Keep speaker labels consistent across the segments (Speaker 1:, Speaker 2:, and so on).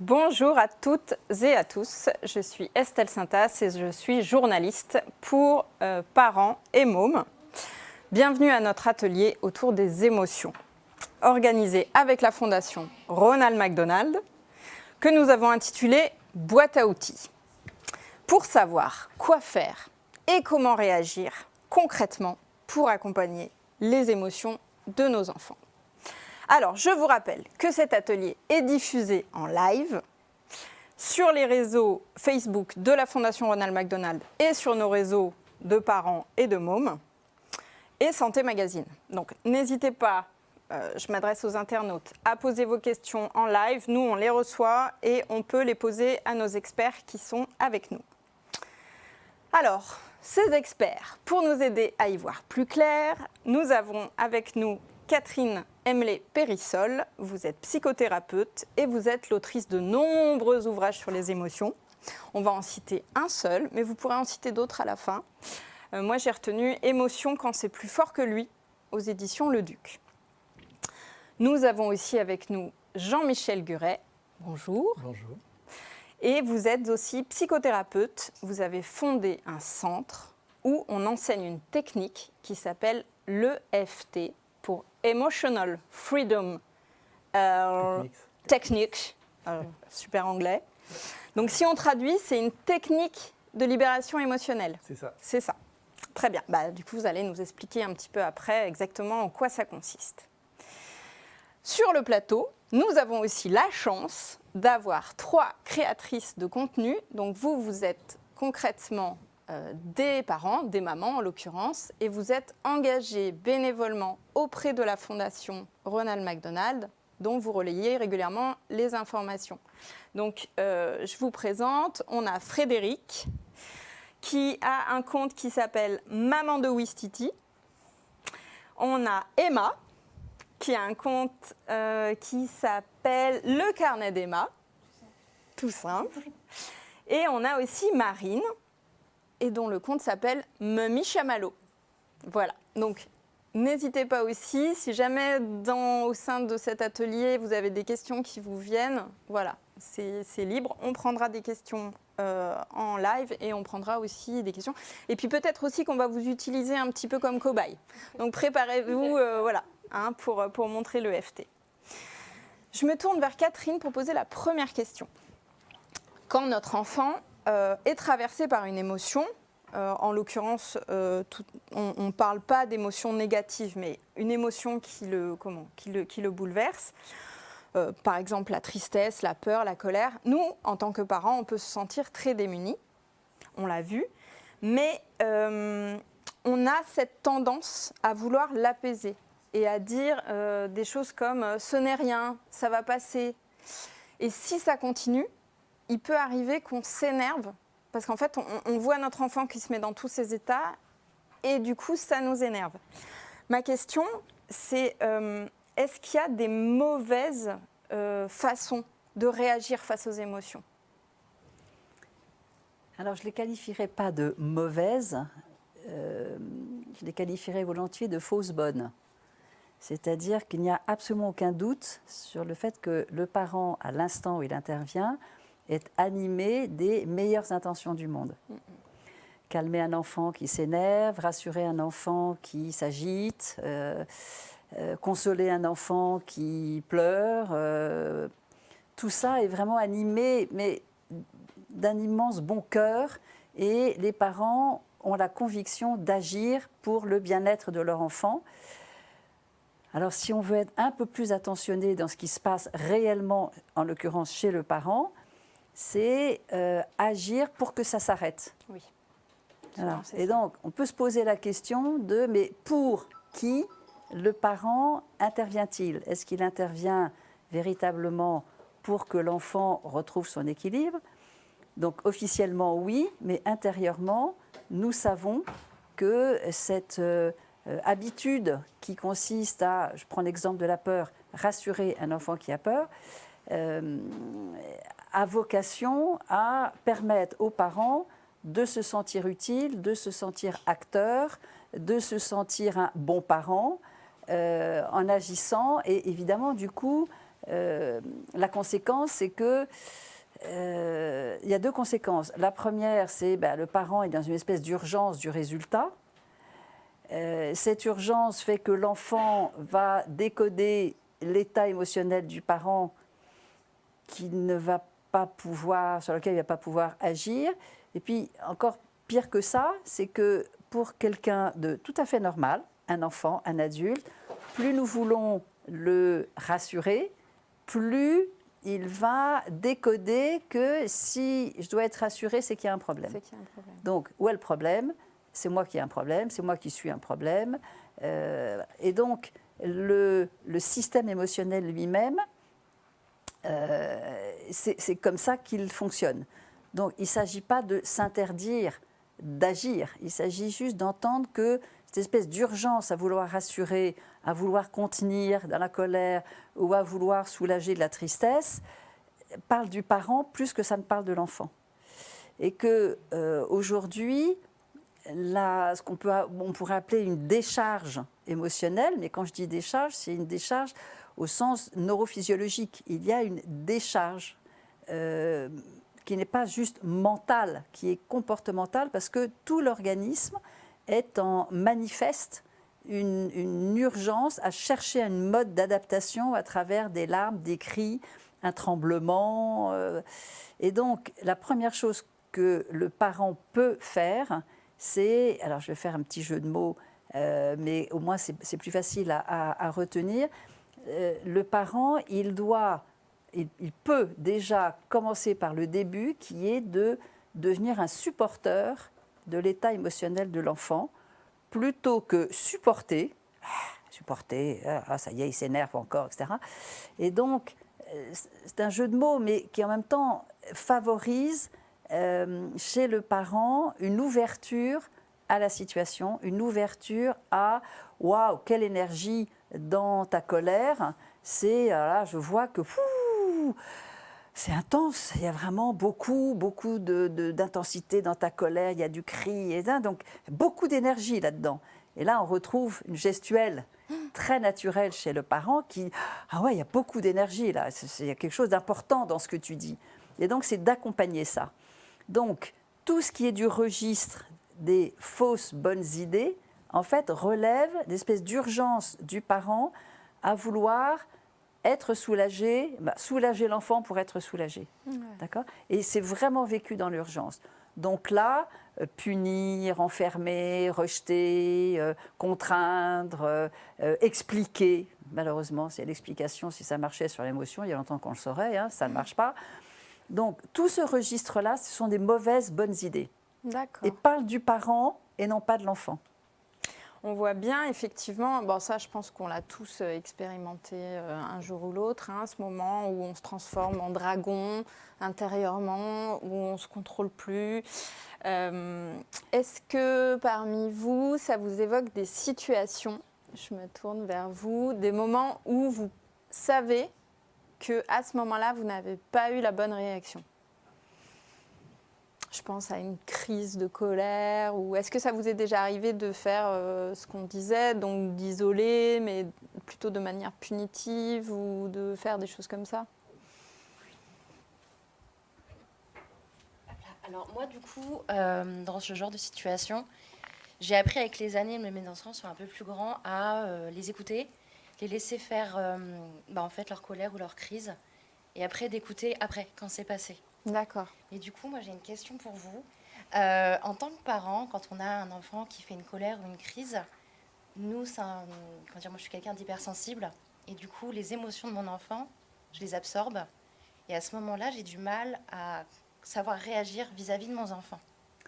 Speaker 1: Bonjour à toutes et à tous, je suis Estelle Saintas et je suis journaliste pour Parents et Mômes. Bienvenue à notre atelier autour des émotions, organisé avec la Fondation Ronald McDonald, que nous avons intitulé « Boîte à outils ». Pour savoir quoi faire et comment réagir concrètement pour accompagner les émotions de nos enfants. Alors, je vous rappelle que cet atelier est diffusé en live sur les réseaux Facebook de la Fondation Ronald McDonald et sur nos réseaux de parents et de mômes et Santé Magazine. Donc, n'hésitez pas, je m'adresse aux internautes, à poser vos questions en live. Nous, on les reçoit et on peut les poser à nos experts qui sont avec nous. Alors, ces experts, pour nous aider à y voir plus clair, nous avons avec nous Catherine Emlé-Périssol. Vous êtes psychothérapeute et vous êtes l'autrice de nombreux ouvrages sur les émotions. On va en citer un seul, mais vous pourrez en citer d'autres à la fin. Moi, j'ai retenu « Émotion quand c'est plus fort que lui » aux éditions Le Duc. Nous avons aussi avec nous Jean-Michel Guret. Bonjour.
Speaker 2: Bonjour.
Speaker 1: Et vous êtes aussi psychothérapeute. Vous avez fondé un centre où on enseigne une technique qui s'appelle l'EFT, pour Emotional Freedom Technique. Super anglais. Donc si on traduit, c'est une technique de libération émotionnelle.
Speaker 2: C'est ça.
Speaker 1: C'est ça. Très bien. Du coup, vous allez nous expliquer un petit peu après exactement en quoi ça consiste. Sur le plateau, nous avons aussi la chance d'avoir 3 créatrices de contenu. Donc vous êtes concrètement des parents, des mamans en l'occurrence, et vous êtes engagés bénévolement auprès de la Fondation Ronald McDonald, dont vous relayez régulièrement les informations. Donc, je vous présente, on a Frédéric, qui a un compte qui s'appelle Maman de Ouistiti. On a Emma, qui a un compte qui s'appelle Le Carnet d'Emma, tout simple. Et on a aussi Marine, et dont le compte s'appelle Mummy Chamallow. Voilà, donc n'hésitez pas aussi, si jamais au sein de cet atelier, vous avez des questions qui vous viennent, voilà, c'est libre. On prendra des questions en live et on prendra aussi des questions. Et puis peut-être aussi qu'on va vous utiliser un petit peu comme cobaye. Donc préparez-vous voilà, pour montrer l'EFT. Je me tourne vers Catherine pour poser la première question. Quand notre enfant est traversé par une émotion, en l'occurrence, on ne parle pas d'émotion négative, mais une émotion qui le bouleverse, par exemple la tristesse, la peur, la colère. Nous, en tant que parents, on peut se sentir très démunis, on l'a vu, mais on a cette tendance à vouloir l'apaiser et à dire des choses comme « ce n'est rien, ça va passer ». Et si ça continue, il peut arriver qu'on s'énerve parce qu'en fait, on voit notre enfant qui se met dans tous ces états et du coup, ça nous énerve. Ma question, c'est est-ce qu'il y a des mauvaises façons de réagir face aux émotions ?
Speaker 3: Alors, je ne les qualifierais pas de mauvaises, je les qualifierais volontiers de fausses bonnes. C'est-à-dire qu'il n'y a absolument aucun doute sur le fait que le parent, à l'instant où il intervient, est animé des meilleures intentions du monde. Calmer un enfant qui s'énerve, rassurer un enfant qui s'agite, consoler un enfant qui pleure, tout ça est vraiment animé, mais d'un immense bon cœur, et les parents ont la conviction d'agir pour le bien-être de leur enfant. Alors, si on veut être un peu plus attentionné dans ce qui se passe réellement, en l'occurrence chez le parent, c'est agir pour que ça s'arrête.
Speaker 1: Oui.
Speaker 3: Voilà. Et donc, on peut se poser la question de, mais pour qui le parent intervient-il ? Est-ce qu'il intervient véritablement pour que l'enfant retrouve son équilibre ? Donc, officiellement, oui, mais intérieurement, nous savons que cette habitude qui consiste à, je prends l'exemple de la peur, rassurer un enfant qui a peur, a vocation à permettre aux parents de se sentir utile, de se sentir acteur, de se sentir un bon parent en agissant. Et évidemment, du coup, la conséquence, c'est que il y a deux conséquences. La première, c'est le parent est dans une espèce d'urgence du résultat. Cette urgence fait que l'enfant va décoder l'état émotionnel du parent qui ne va pas pouvoir, sur lequel il ne va pas pouvoir agir. Et puis, encore pire que ça, c'est que pour quelqu'un de tout à fait normal, un enfant, un adulte, plus nous voulons le rassurer, plus il va décoder que si je dois être rassuré, c'est qu'il y a un problème.
Speaker 1: C'est qu'il y a un problème.
Speaker 3: Donc, où est le problème ? C'est moi qui ai un problème, c'est moi qui suis un problème. Et donc, le système émotionnel lui-même, c'est comme ça qu'il fonctionne. Donc, il ne s'agit pas de s'interdire d'agir, il s'agit juste d'entendre que cette espèce d'urgence à vouloir rassurer, à vouloir contenir dans la colère ou à vouloir soulager de la tristesse, parle du parent plus que ça ne parle de l'enfant. Et que aujourd'hui, ce on pourrait appeler une décharge émotionnelle, mais quand je dis décharge, c'est une décharge au sens neurophysiologique. Il y a une décharge qui n'est pas juste mentale, qui est comportementale, parce que tout l'organisme est en manifeste une urgence à chercher un mode d'adaptation à travers des larmes, des cris, un tremblement. Et donc, la première chose que le parent peut faire, c'est, alors je vais faire un petit jeu de mots, mais au moins c'est plus facile à retenir. Le parent, il peut déjà commencer par le début, qui est de devenir un supporteur de l'état émotionnel de l'enfant, plutôt que supporter, ça y est, il s'énerve encore, etc. Et donc, c'est un jeu de mots, mais qui en même temps favorise chez le parent une ouverture à la situation, une ouverture à « waouh, quelle énergie dans ta colère !» C'est, là, je vois que c'est intense, il y a vraiment beaucoup d'intensité dans ta colère, il y a du cri, donc beaucoup d'énergie là-dedans. Et là, on retrouve une gestuelle très naturelle chez le parent qui « ah ouais, il y a beaucoup d'énergie là, il y a quelque chose d'important dans ce que tu dis ». Et donc, c'est d'accompagner ça. Donc, tout ce qui est du registre des fausses bonnes idées, en fait, relève d'espèces d'urgence du parent à vouloir être soulagé, soulager l'enfant pour être soulagé. Ouais. D'accord ? Et c'est vraiment vécu dans l'urgence. Donc là, punir, enfermer, rejeter, contraindre, expliquer. Malheureusement, c'est l'explication. Si ça marchait sur l'émotion, il y a longtemps qu'on le saurait, hein, ça ne marche pas. Donc, tout ce registre-là, ce sont des mauvaises bonnes idées.
Speaker 1: D'accord.
Speaker 3: Et parle du parent et non pas de l'enfant.
Speaker 1: On voit bien, effectivement, bon, ça, je pense qu'on l'a tous expérimenté un jour ou l'autre, hein, ce moment où on se transforme en dragon intérieurement, où on ne se contrôle plus. Est-ce que parmi vous, ça vous évoque des situations, je me tourne vers vous, des moments où vous savez qu'à ce moment-là, vous n'avez pas eu la bonne réaction ? Je pense à une crise de colère, ou est-ce que ça vous est déjà arrivé de faire ce qu'on disait, donc d'isoler, mais plutôt de manière punitive, ou de faire des choses comme ça ?
Speaker 2: Alors moi, du coup, dans ce genre de situation, j'ai appris avec les années, mais mes enfants sont un peu plus grands, à les écouter, les laisser faire en fait leur colère ou leur crise, et après d'écouter après, quand c'est passé.
Speaker 1: D'accord.
Speaker 2: Et du coup, moi, j'ai une question pour vous. En tant que parent, quand on a un enfant qui fait une colère ou une crise, nous, moi, je suis quelqu'un d'hypersensible. Et du coup, les émotions de mon enfant, je les absorbe. Et à ce moment-là, j'ai du mal à savoir réagir vis-à-vis de mon enfant.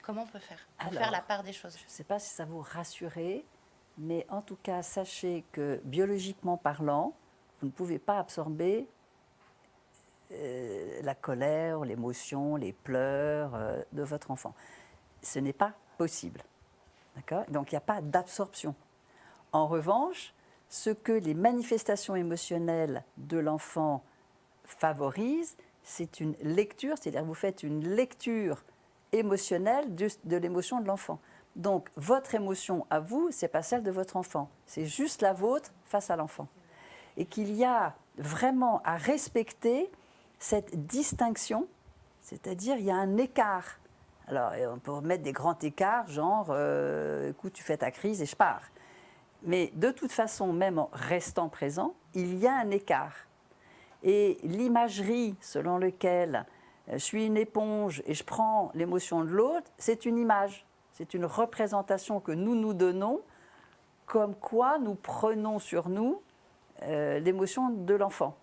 Speaker 2: Comment on peut faire pour faire la part des choses ?
Speaker 3: Je ne sais pas si ça vous rassurer, mais en tout cas, sachez que biologiquement parlant, vous ne pouvez pas absorber la colère, l'émotion, les pleurs de votre enfant. Ce n'est pas possible. D'accord ? Donc, il n'y a pas d'absorption. En revanche, ce que les manifestations émotionnelles de l'enfant favorisent, c'est une lecture, c'est-à-dire que vous faites une lecture émotionnelle de l'émotion de l'enfant. Donc, votre émotion à vous, ce n'est pas celle de votre enfant. C'est juste la vôtre face à l'enfant. Et qu'il y a vraiment à respecter cette distinction, c'est-à-dire il y a un écart. Alors, on peut mettre des grands écarts, genre, écoute, tu fais ta crise et je pars. Mais de toute façon, même en restant présent, il y a un écart. Et l'imagerie selon laquelle je suis une éponge et je prends l'émotion de l'autre, c'est une image, c'est une représentation que nous nous donnons, comme quoi nous prenons sur nous l'émotion de l'enfant.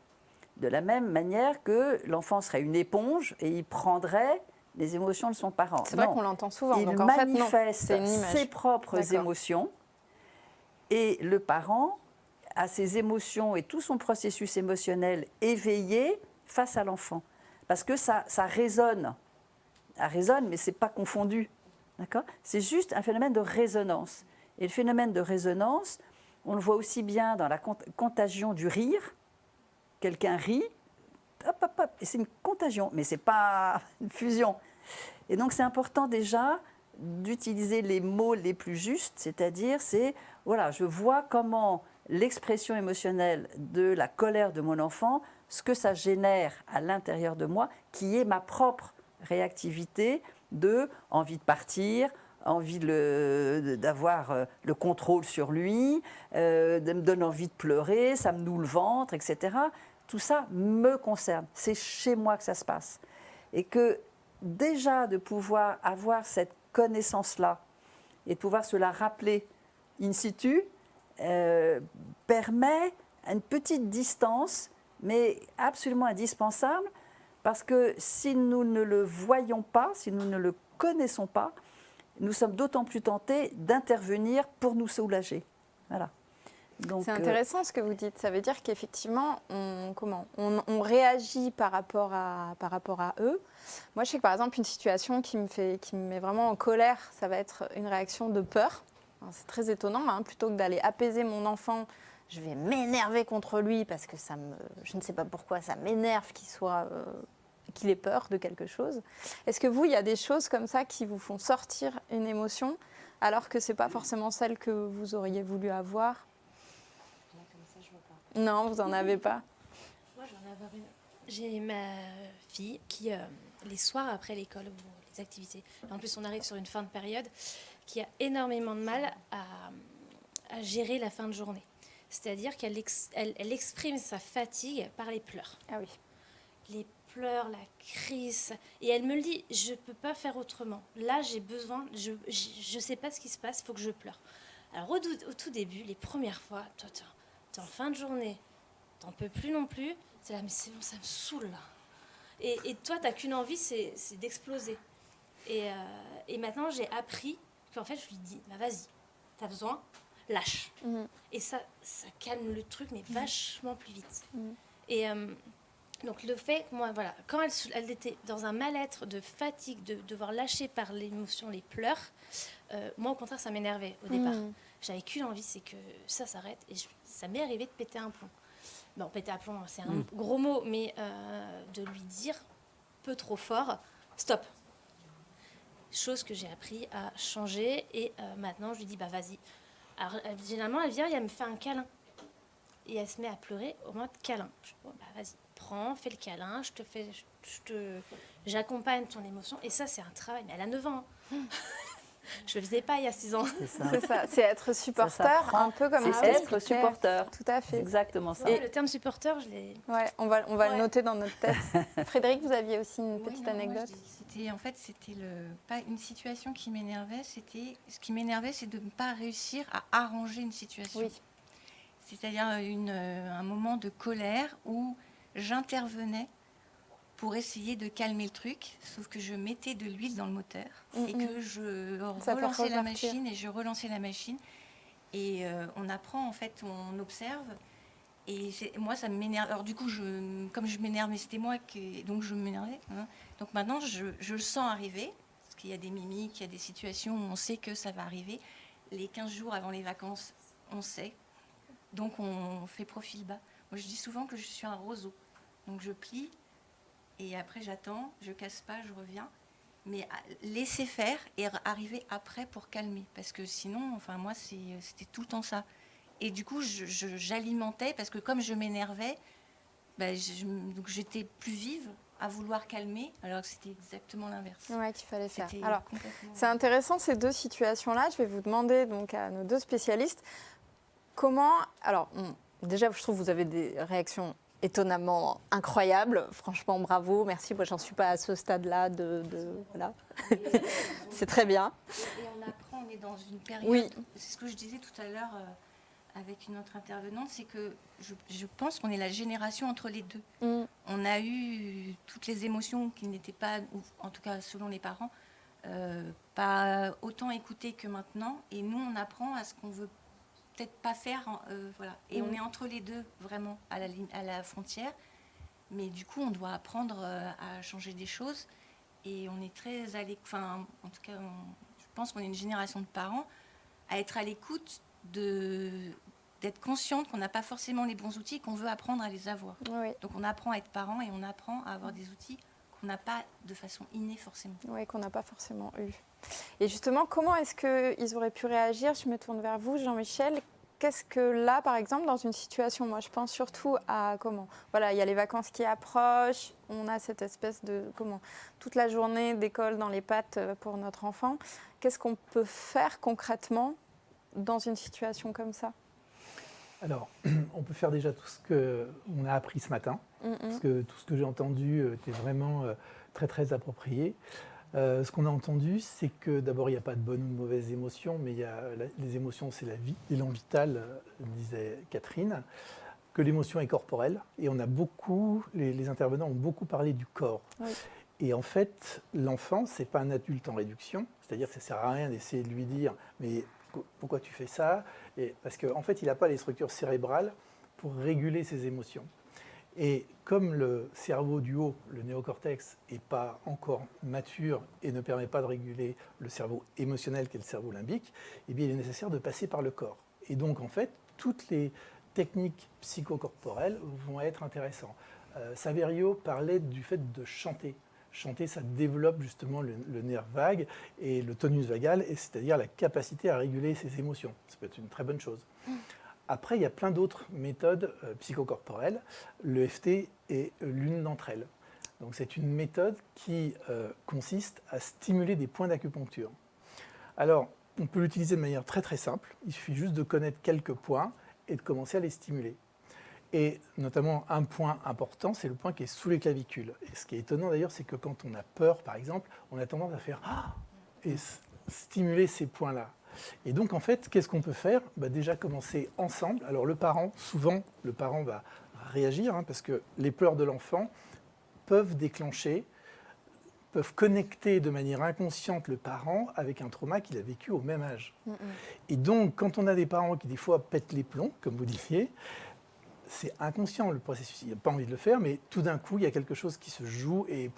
Speaker 3: De la même manière que l'enfant serait une éponge et il prendrait les émotions de son parent.
Speaker 1: C'est vrai qu'on l'entend souvent.
Speaker 3: Il
Speaker 1: Donc en fait, non,
Speaker 3: manifeste
Speaker 1: c'est une image.
Speaker 3: ses propres
Speaker 1: D'accord.
Speaker 3: émotions et le parent a ses émotions et tout son processus émotionnel éveillé face à l'enfant. Parce que ça résonne. Ça résonne, mais ce n'est pas confondu. D'accord ? C'est juste un phénomène de résonance. Et le phénomène de résonance, on le voit aussi bien dans la contagion du rire. Quelqu'un rit, hop, hop, hop, et c'est une contagion, mais ce n'est pas une fusion. Et donc c'est important déjà d'utiliser les mots les plus justes, c'est-à-dire voilà, je vois comment l'expression émotionnelle de la colère de mon enfant, ce que ça génère à l'intérieur de moi, qui est ma propre réactivité de envie de partir, envie d'avoir le contrôle sur lui, me donne envie de pleurer, ça me noue le ventre, etc. Tout ça me concerne. C'est chez moi que ça se passe. Et que déjà de pouvoir avoir cette connaissance-là et de pouvoir se la rappeler in situ permet une petite distance, mais absolument indispensable, parce que si nous ne le voyons pas, si nous ne le connaissons pas, nous sommes d'autant plus tentés d'intervenir pour nous soulager. Voilà.
Speaker 1: C'est intéressant ce que vous dites. Ça veut dire qu'effectivement, on réagit par rapport à eux. Moi, je sais que par exemple, une situation qui me met vraiment en colère, ça va être une réaction de peur. Alors, c'est très étonnant. Hein. Plutôt que d'aller apaiser mon enfant, je vais m'énerver contre lui parce que je ne sais pas pourquoi, ça m'énerve qu'il ait peur de quelque chose. Est-ce que vous, il y a des choses comme ça qui vous font sortir une émotion alors que ce n'est pas forcément celle que vous auriez voulu avoir ? Non, vous n'en avez pas.
Speaker 4: Moi, j'en ai avoir une. J'ai ma fille qui, les soirs après l'école ou les activités, en plus on arrive sur une fin de période, qui a énormément de mal à gérer la fin de journée. C'est-à-dire qu'elle elle exprime sa fatigue par les pleurs.
Speaker 1: Ah oui.
Speaker 4: Les pleurs, la crise. Et elle me le dit, je ne peux pas faire autrement. Là, j'ai besoin, je ne sais pas ce qui se passe, il faut que je pleure. Alors au tout début, les premières fois, t'es en fin de journée, t'en peux plus non plus, c'est là, mais c'est bon, ça me saoule là. Et toi, t'as qu'une envie, c'est d'exploser. Et maintenant, j'ai appris qu'en fait, je lui dis, bah vas-y, t'as besoin, lâche. Et ça calme le truc, mais vachement plus vite. Et donc le fait, moi, voilà, quand elle était dans un mal-être de fatigue, de devoir lâcher par l'émotion les pleurs, moi, au contraire, ça m'énervait au départ. J'avais qu'une envie, c'est que ça s'arrête. Et ça m'est arrivé de péter un plomb. Bon, péter un plomb, c'est un gros mot, mais de lui dire, peu trop fort, stop. Chose que j'ai appris à changer. Et maintenant, je lui dis, bah vas-y. Alors, généralement, elle vient et elle me fait un câlin. Et elle se met à pleurer au mode câlin. Je dis, bon, bah vas-y, prends, fais le câlin, j'accompagne ton émotion. Et ça, c'est un travail. Mais elle a 9 ans. Hein. Je le faisais pas il y a 6 ans.
Speaker 1: C'est ça, c'est être supporter, un peu comme
Speaker 3: c'est être supporter.
Speaker 1: Tout à fait.
Speaker 3: C'est exactement ça.
Speaker 4: Et le terme supporter, je l'ai...
Speaker 1: Ouais, on va le noter dans notre tête. Frédéric, vous aviez aussi une petite anecdote.
Speaker 5: C'était pas une situation qui m'énervait, ce qui m'énervait, c'est de ne pas réussir à arranger une situation.
Speaker 1: Oui.
Speaker 5: C'est-à-dire un moment de colère où j'intervenais pour essayer de calmer le truc, sauf que je mettais de l'huile dans le moteur et que je relançais la machine et je relançais la machine. Et on apprend, en fait, on observe. Et moi, ça m'énerve. Alors du coup, comme je m'énerve, mais c'était moi donc je m'énervais. Hein. Donc maintenant, je le sens arriver, parce qu'il y a des mimiques, il y a des situations où on sait que ça va arriver. Les 15 jours avant les vacances, on sait. Donc on fait profil bas. Moi, je dis souvent que je suis un roseau. Donc je plie. Et après, j'attends, je casse pas, je reviens. Mais laisser faire et arriver après pour calmer. Parce que sinon, enfin, moi, c'était tout le temps ça. Et du coup, j'alimentais, parce que comme je m'énervais, donc j'étais plus vive à vouloir calmer, alors que c'était exactement l'inverse.
Speaker 1: Ouais, qu'il fallait faire.
Speaker 5: C'était
Speaker 1: Alors,
Speaker 5: complètement-
Speaker 1: c'est intéressant ces deux situations-là. Je vais vous demander donc à nos deux spécialistes comment. Alors, déjà, je trouve que vous avez des réactions étonnamment incroyables. Franchement, bravo, merci. Moi, j'en suis pas à ce stade-là voilà. C'est très bien.
Speaker 5: Et on apprend, on est dans une période.
Speaker 1: Oui.
Speaker 5: C'est ce que je disais tout à l'heure avec une autre intervenante, c'est que je pense qu'on est la génération entre les deux.
Speaker 1: Mm.
Speaker 5: On a eu toutes les émotions qui n'étaient pas, ou en tout cas selon les parents, pas autant écoutées que maintenant. Et nous, on apprend à ce qu'on veut peut-être pas faire. Voilà. Et on est entre les deux, vraiment, à la frontière. Mais du coup, on doit apprendre à changer des choses. Et on est très à l'écoute. Enfin, en tout cas, je pense qu'on est une génération de parents à être à l'écoute d'être consciente qu'on n'a pas forcément les bons outils et qu'on veut apprendre à les avoir.
Speaker 1: Oui,
Speaker 5: Donc on apprend à être parent et on apprend à avoir des outils qu'on n'a pas de façon innée forcément.
Speaker 1: oui, qu'on n'a pas forcément eu. Et justement, comment est-ce qu'ils auraient pu réagir? Je me tourne vers vous, Jean-Michel. Qu'est-ce que là, par exemple, dans une situation, moi je pense surtout à comment, voilà, il y a les vacances qui approchent, on a cette espèce de, toute la journée d'école dans les pattes pour notre enfant. Qu'est-ce qu'on peut faire concrètement dans une situation comme ça?
Speaker 6: Alors, on peut faire déjà tout ce qu'on a appris ce matin, parce que tout ce que j'ai entendu était vraiment très très approprié. Ce qu'on a entendu, c'est que d'abord, il n'y a pas de bonnes ou de mauvaises émotions, mais les émotions, c'est la vie, l'élan vital, disait Catherine, que l'émotion est corporelle. Et on a beaucoup, les intervenants ont beaucoup parlé du corps.
Speaker 1: Oui.
Speaker 6: Et en fait, l'enfant, ce n'est pas un adulte en réduction, c'est-à-dire que ça ne sert à rien d'essayer de lui dire « mais pourquoi tu fais ça ?» Parce qu'en fait, il n'a pas les structures cérébrales pour réguler ses émotions. Et comme le cerveau du haut, le néocortex, n'est pas encore mature et ne permet pas de réguler le cerveau émotionnel qui est le cerveau limbique, eh bien, il est nécessaire de passer par le corps. Et donc, en fait, toutes les techniques psychocorporelles vont être intéressantes. Saverio parlait du fait de chanter. Chanter, ça développe justement le nerf vague et le tonus vagal, c'est-à-dire la capacité à réguler ses émotions. Ça peut être une très bonne chose. Après, il y a plein d'autres méthodes psychocorporelles. L'EFT est l'une d'entre elles. Donc, c'est une méthode qui consiste à stimuler des points d'acupuncture. Alors, on peut l'utiliser de manière très très simple. Il suffit juste de connaître quelques points et de commencer à les stimuler. Et notamment, un point important, c'est le point qui est sous les clavicules. Et ce qui est étonnant d'ailleurs, c'est que quand on a peur, par exemple, on a tendance à faire « Ah !» et stimuler ces points-là. Et donc, en fait, qu'est-ce qu'on peut faire? Déjà, commencer ensemble. Alors, le parent, souvent, le parent va réagir, parce que les pleurs de l'enfant peuvent déclencher, peuvent connecter de manière inconsciente le parent avec un trauma qu'il a vécu au même âge. Et donc, quand on a des parents qui, des fois, pètent les plombs, comme vous disiez, c'est inconscient le processus, il n'a pas envie de le faire, mais tout d'un coup, il y a quelque chose qui se joue et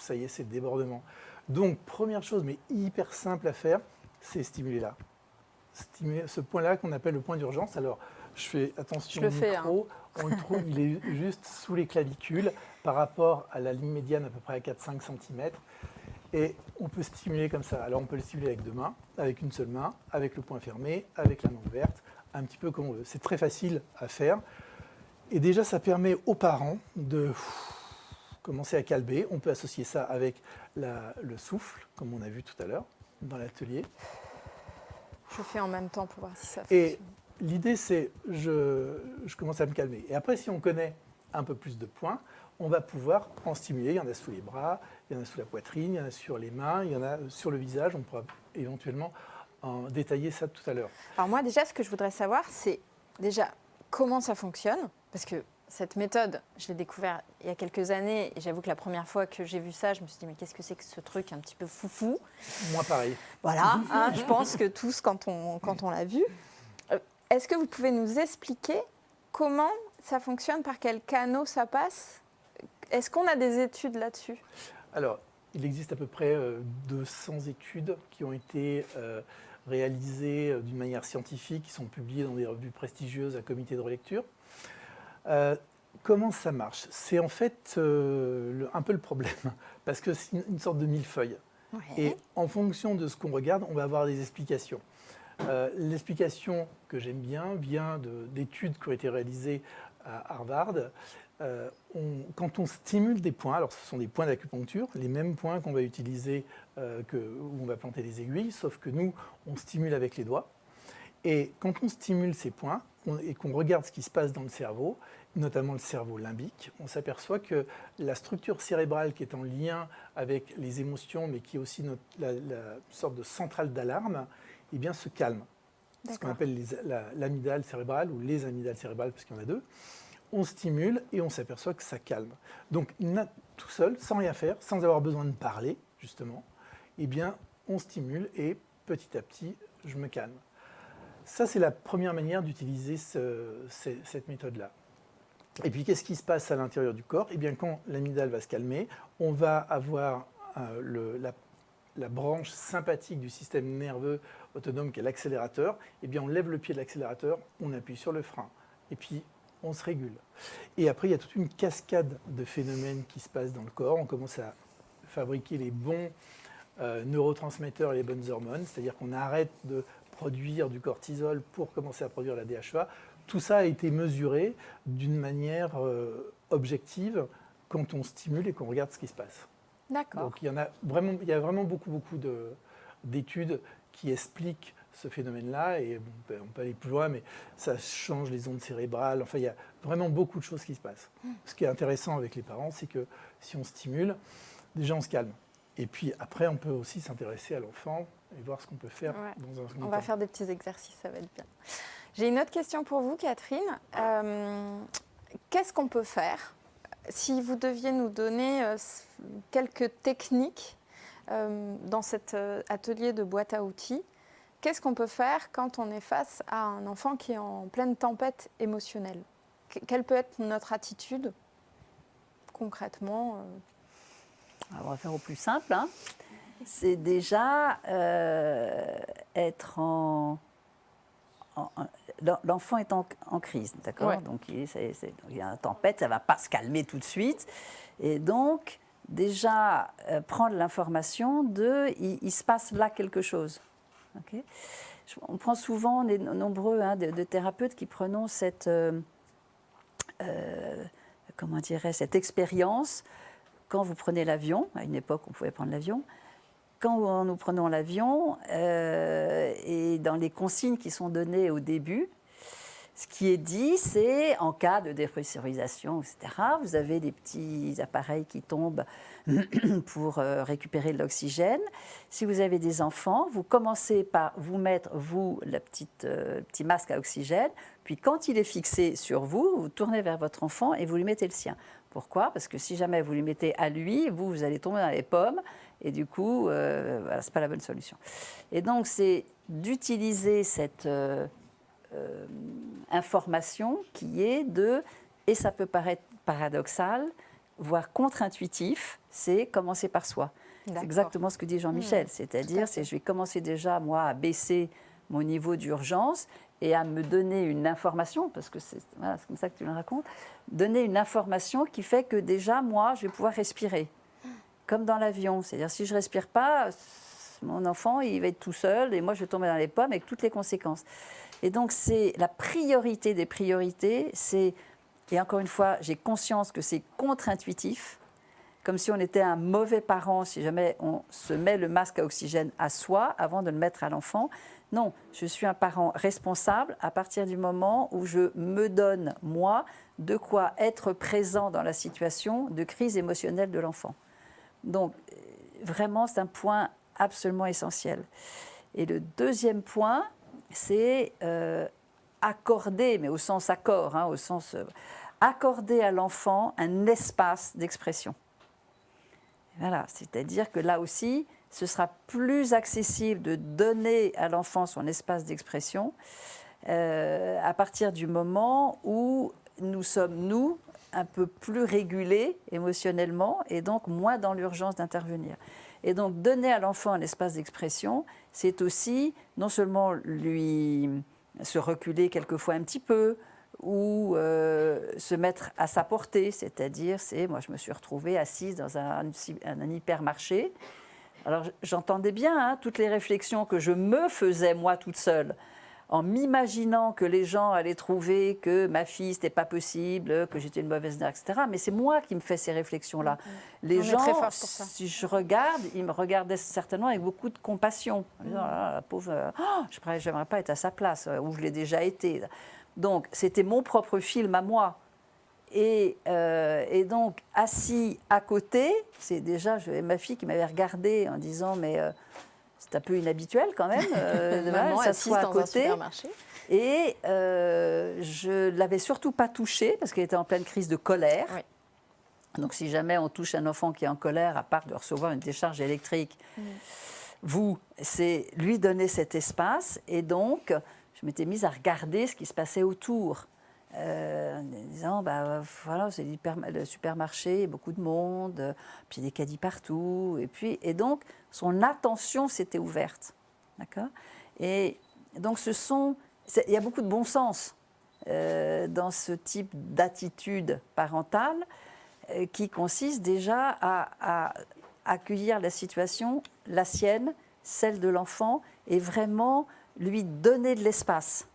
Speaker 6: ça y est, c'est le débordement. Donc, première chose, mais hyper simple à faire, c'est stimuler là. Stimuler ce point-là qu'on appelle le point d'urgence. Alors, je fais attention au micro, on le trouve, il est juste sous les clavicules par rapport à la ligne médiane à peu près à 4-5 cm. Et on peut stimuler comme ça. Alors, on peut le stimuler avec deux mains, avec une seule main, avec le poing fermé, avec la main ouverte, un petit peu comme on veut. C'est très facile à faire. Et déjà, ça permet aux parents de commencer à calmer. On peut associer ça avec le souffle, comme on a vu tout à l'heure dans l'atelier.
Speaker 1: Je fais en même temps pour voir si ça fonctionne.
Speaker 6: Et l'idée, c'est je commence à me calmer. Et après, si on connaît un peu plus de points, on va pouvoir en stimuler. Il y en a sous les bras, il y en a sous la poitrine, il y en a sur les mains, il y en a sur le visage. On pourra éventuellement en détailler ça tout à l'heure.
Speaker 1: Alors moi, déjà, ce que je voudrais savoir, c'est déjà comment ça fonctionne. Parce que cette méthode, je l'ai découvert il y a quelques années. Et j'avoue que la première fois que j'ai vu ça, je me suis dit, mais qu'est-ce que c'est que ce truc un petit peu foufou?
Speaker 6: Moi, pareil.
Speaker 1: Voilà, je pense que tous, quand on l'a vu. Est-ce que vous pouvez nous expliquer comment ça fonctionne, par quels canaux ça passe? Est-ce qu'on a des études là-dessus?
Speaker 6: Alors, il existe à peu près 200 études qui ont été réalisées d'une manière scientifique, qui sont publiées dans des revues prestigieuses à comité de relecture. Comment ça marche? C'est en fait un peu le problème, parce que c'est une sorte de millefeuille.
Speaker 1: Ouais.
Speaker 6: Et en fonction de ce qu'on regarde, on va avoir des explications. L'explication que j'aime bien vient d'études qui ont été réalisées à Harvard, quand on stimule des points, alors ce sont des points d'acupuncture, les mêmes points qu'on va utiliser, où on va planter des aiguilles, sauf que nous, on stimule avec les doigts. Et quand on stimule ces points et qu'on regarde ce qui se passe dans le cerveau, notamment le cerveau limbique, on s'aperçoit que la structure cérébrale qui est en lien avec les émotions, mais qui est aussi la sorte de centrale d'alarme, eh bien, se calme. Ce qu'on appelle l'amygdale cérébrale ou les amygdales cérébrales, parce qu'il y en a deux. On stimule et on s'aperçoit que ça calme. Donc, tout seul, sans rien faire, sans avoir besoin de parler, justement, eh bien, on stimule et petit à petit, je me calme. Ça, c'est la première manière d'utiliser cette méthode-là. Et puis, qu'est-ce qui se passe à l'intérieur du corps? Eh bien, quand l'amygdale va se calmer, on va avoir la branche sympathique du système nerveux autonome qui est l'accélérateur. Eh bien, on lève le pied de l'accélérateur, on appuie sur le frein. Et puis, on se régule. Et après, il y a toute une cascade de phénomènes qui se passent dans le corps. On commence à fabriquer les bons neurotransmetteurs et les bonnes hormones, c'est-à-dire qu'on arrête de produire du cortisol pour commencer à produire la DHEA. Tout ça a été mesuré d'une manière objective quand on stimule et qu'on regarde ce qui se passe.
Speaker 1: D'accord.
Speaker 6: Donc il y a vraiment beaucoup d'études qui expliquent ce phénomène-là, et on peut aller plus loin, mais ça change les ondes cérébrales. Enfin, il y a vraiment beaucoup de choses qui se passent. Ce qui est intéressant avec les parents, c'est que si on stimule, déjà on se calme. Et puis après, on peut aussi s'intéresser à l'enfant et voir ce qu'on peut faire dans un second temps.
Speaker 1: On va faire des petits exercices, ça va être bien. J'ai une autre question pour vous, Catherine. Qu'est-ce qu'on peut faire si vous deviez nous donner quelques techniques dans cet atelier de boîte à outils? Qu'est-ce qu'on peut faire quand on est face à un enfant qui est en pleine tempête émotionnelle? Quelle peut être notre attitude concrètement?
Speaker 3: Alors, on va faire au plus simple. Hein. C'est déjà être l'enfant est en crise, d'accord?
Speaker 1: Ouais.
Speaker 3: Donc il y a une tempête, ça ne va pas se calmer tout de suite. Et donc, déjà, prendre l'information il se passe là quelque chose. Okay. On prend souvent, on est nombreux de thérapeutes qui prenons cette expérience. Quand vous prenez l'avion, à une époque on pouvait prendre l'avion, quand nous prenons l'avion et dans les consignes qui sont données au début, ce qui est dit, c'est en cas de dépressurisation, etc., vous avez des petits appareils qui tombent pour récupérer de l'oxygène. Si vous avez des enfants, vous commencez par vous mettre, le petit masque à oxygène, puis quand il est fixé sur vous, vous tournez vers votre enfant et vous lui mettez le sien. Pourquoi? Parce que si jamais vous lui mettez à lui, vous allez tomber dans les pommes, et du coup, ce n'est pas la bonne solution. Et donc, c'est d'utiliser cette information qui est et ça peut paraître paradoxal, voire contre-intuitif, c'est commencer par soi. C'est exactement ce que dit Jean-Michel, c'est-à-dire je vais commencer déjà, moi, à baisser mon niveau d'urgence et à me donner une information, parce que c'est comme ça que tu le racontes, donner une information qui fait que déjà, moi, je vais pouvoir respirer, comme dans l'avion. C'est-à-dire, si je ne respire pas, mon enfant, il va être tout seul et moi, je vais tomber dans les pommes avec toutes les conséquences. Et donc, c'est la priorité des priorités, et encore une fois, j'ai conscience que c'est contre-intuitif, comme si on était un mauvais parent, si jamais on se met le masque à oxygène à soi avant de le mettre à l'enfant. Non, je suis un parent responsable à partir du moment où je me donne, moi, de quoi être présent dans la situation de crise émotionnelle de l'enfant. Donc, vraiment, c'est un point absolument essentiel. Et le deuxième point, c'est accorder, mais au sens accord, au sens accorder à l'enfant un espace d'expression. Voilà, c'est-à-dire que là aussi, ce sera plus accessible de donner à l'enfant son espace d'expression à partir du moment où nous sommes, nous, un peu plus régulés émotionnellement et donc moins dans l'urgence d'intervenir. Et donc, donner à l'enfant un espace d'expression, c'est aussi non seulement lui se reculer quelquefois un petit peu ou se mettre à sa portée, c'est-à-dire, moi je me suis retrouvée assise dans un hypermarché. Alors j'entendais bien toutes les réflexions que je me faisais moi toute seule en m'imaginant que les gens allaient trouver que ma fille, c'était pas possible, que j'étais une mauvaise mère, etc. Mais c'est moi qui me fais ces réflexions-là. Les
Speaker 1: On est
Speaker 3: gens,
Speaker 1: très forts pour ça.
Speaker 3: si je regarde, ils me regardaient certainement avec beaucoup de compassion. En disant, ah, la pauvre, j'aimerais pas être à sa place, où je l'ai déjà été. Donc, c'était mon propre film à moi. Et donc, assis à côté, c'est déjà ma fille qui m'avait regardée en disant, mais c'est un peu inhabituel quand même,
Speaker 1: Maman
Speaker 3: ça
Speaker 1: assise
Speaker 3: soit à
Speaker 1: dans un
Speaker 3: côté.
Speaker 1: supermarché.
Speaker 3: Et je ne l'avais surtout pas touchée parce qu'elle était en pleine crise de colère.
Speaker 1: Oui.
Speaker 3: Donc, si jamais on touche un enfant qui est en colère, à part de recevoir une décharge électrique, c'est lui donner cet espace. Et donc, je m'étais mise à regarder ce qui se passait autour. En disant, voilà, c'est le supermarché, il y a beaucoup de monde, puis il y a des caddies partout. Et donc, son attention s'était ouverte. D'accord ? Et donc, il y a beaucoup de bon sens dans ce type d'attitude parentale qui consiste déjà à accueillir la situation, la sienne, celle de l'enfant, et vraiment lui donner de l'espace.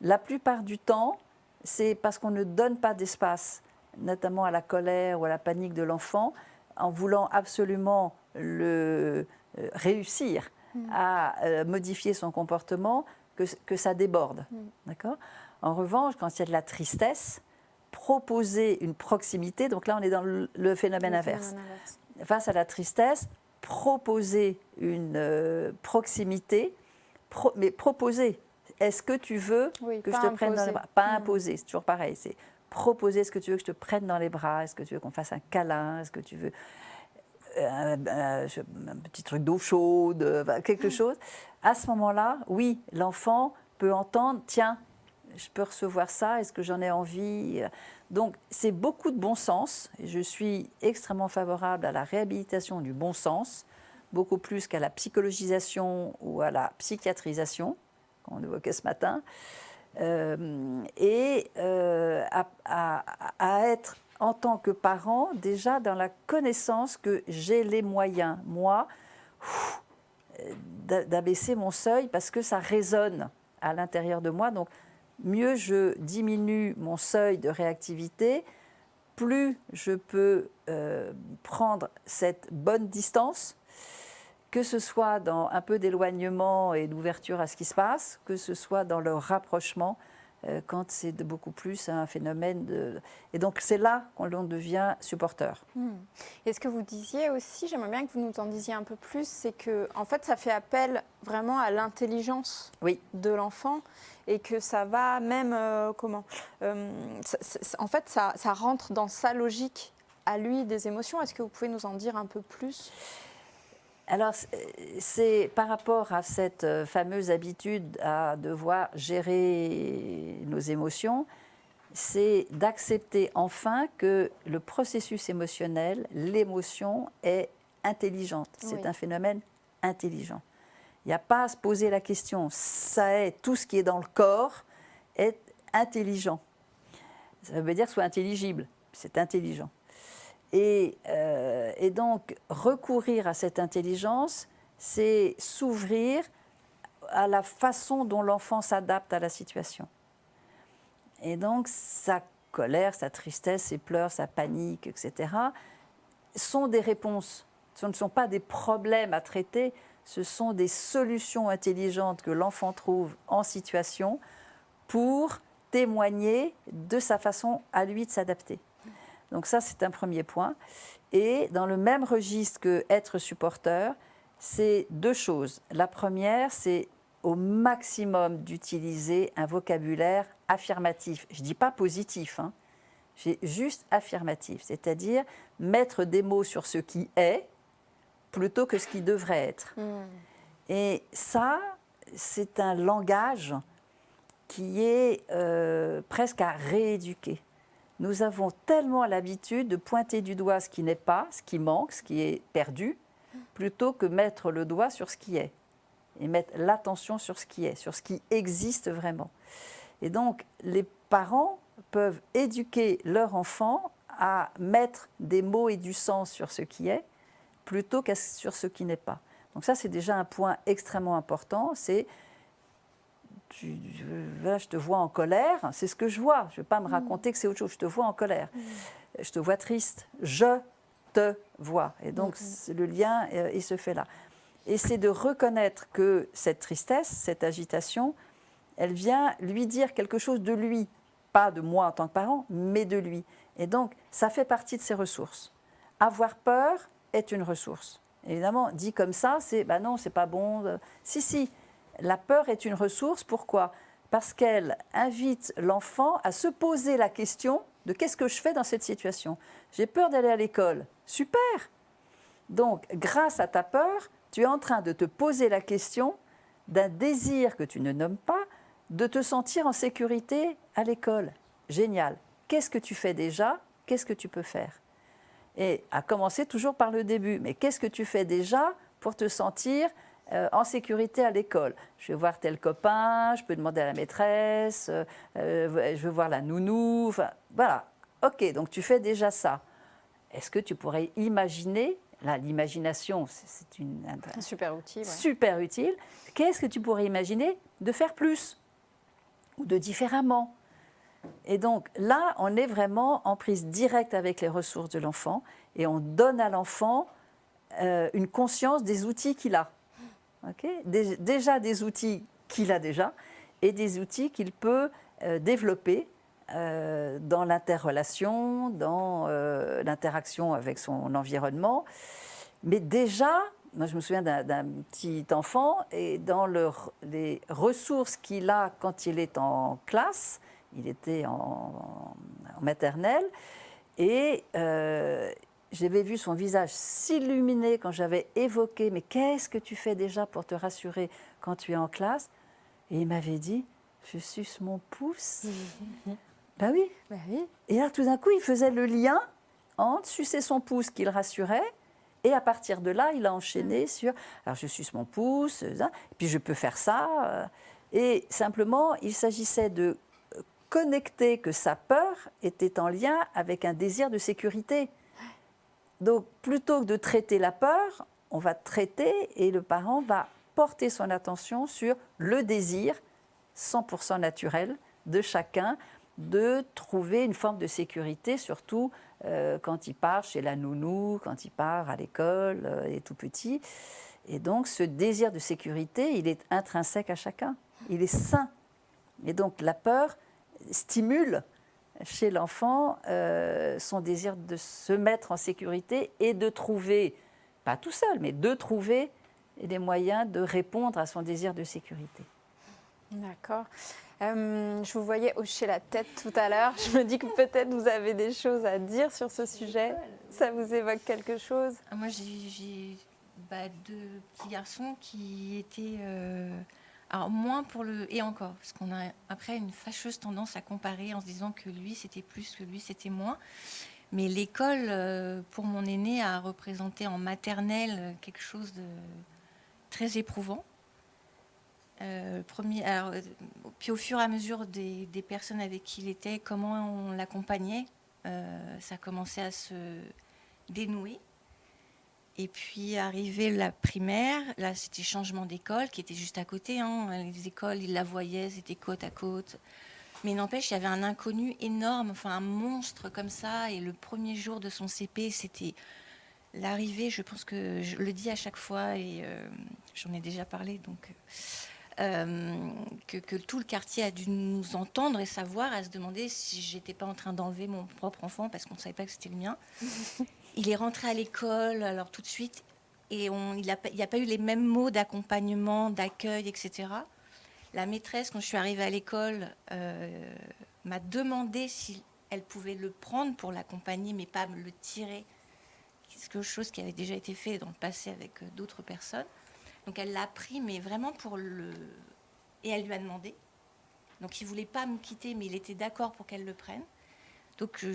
Speaker 3: La plupart du temps, c'est parce qu'on ne donne pas d'espace, notamment à la colère ou à la panique de l'enfant, en voulant absolument le réussir à modifier son comportement, que ça déborde. D'accord ? En revanche, quand il y a de la tristesse, proposer une proximité, donc là on est dans le phénomène inverse. Face à la tristesse, proposer une proximité, mais proposer. Est-ce que tu veux que je te prenne dans les bras ? Pas imposer, c'est toujours pareil. C'est proposer, est-ce que tu veux que je te prenne dans les bras ? Est-ce que tu veux qu'on fasse un câlin ? Est-ce que tu veux un petit truc d'eau chaude, quelque chose ? À ce moment-là, oui, l'enfant peut entendre, tiens, je peux recevoir ça, est-ce que j'en ai envie ? Donc, c'est beaucoup de bon sens. Je suis extrêmement favorable à la réhabilitation du bon sens, beaucoup plus qu'à la psychologisation ou à la psychiatrisation, qu'on évoquait ce matin, à être en tant que parent déjà dans la connaissance que j'ai les moyens, moi, d'abaisser mon seuil parce que ça résonne à l'intérieur de moi. Donc, mieux je diminue mon seuil de réactivité, plus je peux prendre cette bonne distance, que ce soit dans un peu d'éloignement et d'ouverture à ce qui se passe, que ce soit dans le rapprochement, quand c'est beaucoup plus un phénomène de... Et donc c'est là qu'on devient supporteur.
Speaker 1: Et ce que vous disiez aussi, j'aimerais bien que vous nous en disiez un peu plus, c'est que en fait ça fait appel vraiment à l'intelligence de l'enfant et que ça va même, en fait ça rentre dans sa logique à lui des émotions. Est-ce que vous pouvez nous en dire un peu plus ?
Speaker 3: Alors, c'est par rapport à cette fameuse habitude à devoir gérer nos émotions, c'est d'accepter enfin que le processus émotionnel, l'émotion est intelligente. C'est un phénomène intelligent. Il n'y a pas à se poser la question. Ça est, tout ce qui est dans le corps est intelligent. Ça veut dire que ce soit intelligible. C'est intelligent. Et donc, recourir à cette intelligence, c'est s'ouvrir à la façon dont l'enfant s'adapte à la situation. Et donc, sa colère, sa tristesse, ses pleurs, sa panique, etc., sont des réponses. Ce ne sont pas des problèmes à traiter, ce sont des solutions intelligentes que l'enfant trouve en situation pour témoigner de sa façon à lui de s'adapter. Donc ça, c'est un premier point. Et dans le même registre qu'être supporteur, c'est deux choses. La première, c'est au maximum d'utiliser un vocabulaire affirmatif. Je ne dis pas positif, j'ai juste affirmatif, c'est-à-dire mettre des mots sur ce qui est plutôt que ce qui devrait être. Et ça, c'est un langage qui est presque à rééduquer. Nous avons tellement l'habitude de pointer du doigt ce qui n'est pas, ce qui manque, ce qui est perdu, plutôt que mettre le doigt sur ce qui est et mettre l'attention sur ce qui est, sur ce qui existe vraiment. Et donc, les parents peuvent éduquer leur enfant à mettre des mots et du sens sur ce qui est, plutôt que sur ce qui n'est pas. Donc ça, c'est déjà un point extrêmement important, c'est je te vois en colère, c'est ce que je vois. Je ne vais pas me raconter que c'est autre chose. Je te vois en colère. Je te vois triste. Je te vois. Et donc, le lien, il se fait là. Et c'est de reconnaître que cette tristesse, cette agitation, elle vient lui dire quelque chose de lui. Pas de moi en tant que parent, mais de lui. Et donc, ça fait partie de ses ressources. Avoir peur est une ressource. Évidemment, dit comme ça, c'est bah non, c'est pas bon. Si, la peur est une ressource. Pourquoi ? Parce qu'elle invite l'enfant à se poser la question de qu'est-ce que je fais dans cette situation ? J'ai peur d'aller à l'école. Super ! Donc, grâce à ta peur, tu es en train de te poser la question d'un désir que tu ne nommes pas, de te sentir en sécurité à l'école. Génial. Qu'est-ce que tu fais déjà ? Qu'est-ce que tu peux faire ? Et à commencer toujours par le début. Mais qu'est-ce que tu fais déjà pour te sentir en sécurité à l'école ? Je vais voir tel copain, je peux demander à la maîtresse, je veux voir la nounou. Enfin, voilà. OK, donc tu fais déjà ça. Est-ce que tu pourrais imaginer, là l'imagination c'est
Speaker 1: Un super outil. Ouais.
Speaker 3: Super utile, qu'est-ce que tu pourrais imaginer de faire plus ou de différemment ? Et donc là, on est vraiment en prise directe avec les ressources de l'enfant et on donne à l'enfant une conscience des outils qu'il a. Okay ? Déjà des outils qu'il a déjà et des outils qu'il peut développer dans l'interrelation, dans l'interaction avec son environnement. Mais déjà, moi je me souviens d'un petit enfant et dans les ressources qu'il a quand il est en classe, il était en maternelle, et j'avais vu son visage s'illuminer quand j'avais évoqué « Mais qu'est-ce que tu fais déjà pour te rassurer quand tu es en classe ?» Et il m'avait dit « Je suce mon pouce. » Ben oui.
Speaker 1: Bah oui.
Speaker 3: Et là, tout d'un coup, il faisait le lien entre sucer son pouce qui le rassurait, et à partir de là, il a enchaîné sur « Alors, je suce mon pouce, et puis je peux faire ça. » Et simplement, il s'agissait de connecter que sa peur était en lien avec un désir de sécurité. Donc, plutôt que de traiter la peur, on va traiter et le parent va porter son attention sur le désir 100% naturel de chacun de trouver une forme de sécurité, surtout quand il part chez la nounou, quand il part à l'école, il est tout petit. Et donc, ce désir de sécurité, il est intrinsèque à chacun. Il est sain. Et donc, la peur stimule chez l'enfant son désir de se mettre en sécurité et de trouver, pas tout seul, mais de trouver des moyens de répondre à son désir de sécurité.
Speaker 1: D'accord. Je vous voyais hocher la tête tout à l'heure. Je me dis que peut-être vous avez des choses à dire sur ce sujet. Ça vous évoque quelque chose ?
Speaker 5: Moi, j'ai deux petits garçons qui étaient... alors, moins pour le... Et encore, parce qu'on a après une fâcheuse tendance à comparer en se disant que lui, c'était plus, que lui, c'était moins. Mais l'école, pour mon aîné, a représenté en maternelle quelque chose de très éprouvant. Puis au fur et à mesure des personnes avec qui il était, comment on l'accompagnait, ça commençait à se dénouer. Et puis arrivé la primaire, là c'était changement d'école qui était juste à côté. Les écoles, il la voyait, c'était côte à côte. Mais n'empêche, il y avait un inconnu énorme, enfin un monstre comme ça. Et le premier jour de son CP, c'était l'arrivée. Je pense que je le dis à chaque fois et j'en ai déjà parlé, donc que tout le quartier a dû nous entendre et savoir, à se demander si j'étais pas en train d'enlever mon propre enfant parce qu'on ne savait pas que c'était le mien. Il est rentré à l'école, alors tout de suite, et il n'y a pas eu les mêmes mots d'accompagnement, d'accueil, etc. La maîtresse, quand je suis arrivée à l'école, m'a demandé si elle pouvait le prendre pour l'accompagner, mais pas me le tirer. C'est quelque chose qui avait déjà été fait dans le passé avec d'autres personnes. Donc elle l'a pris, mais vraiment pour le... Et elle lui a demandé. Donc il ne voulait pas me quitter, mais il était d'accord pour qu'elle le prenne. Donc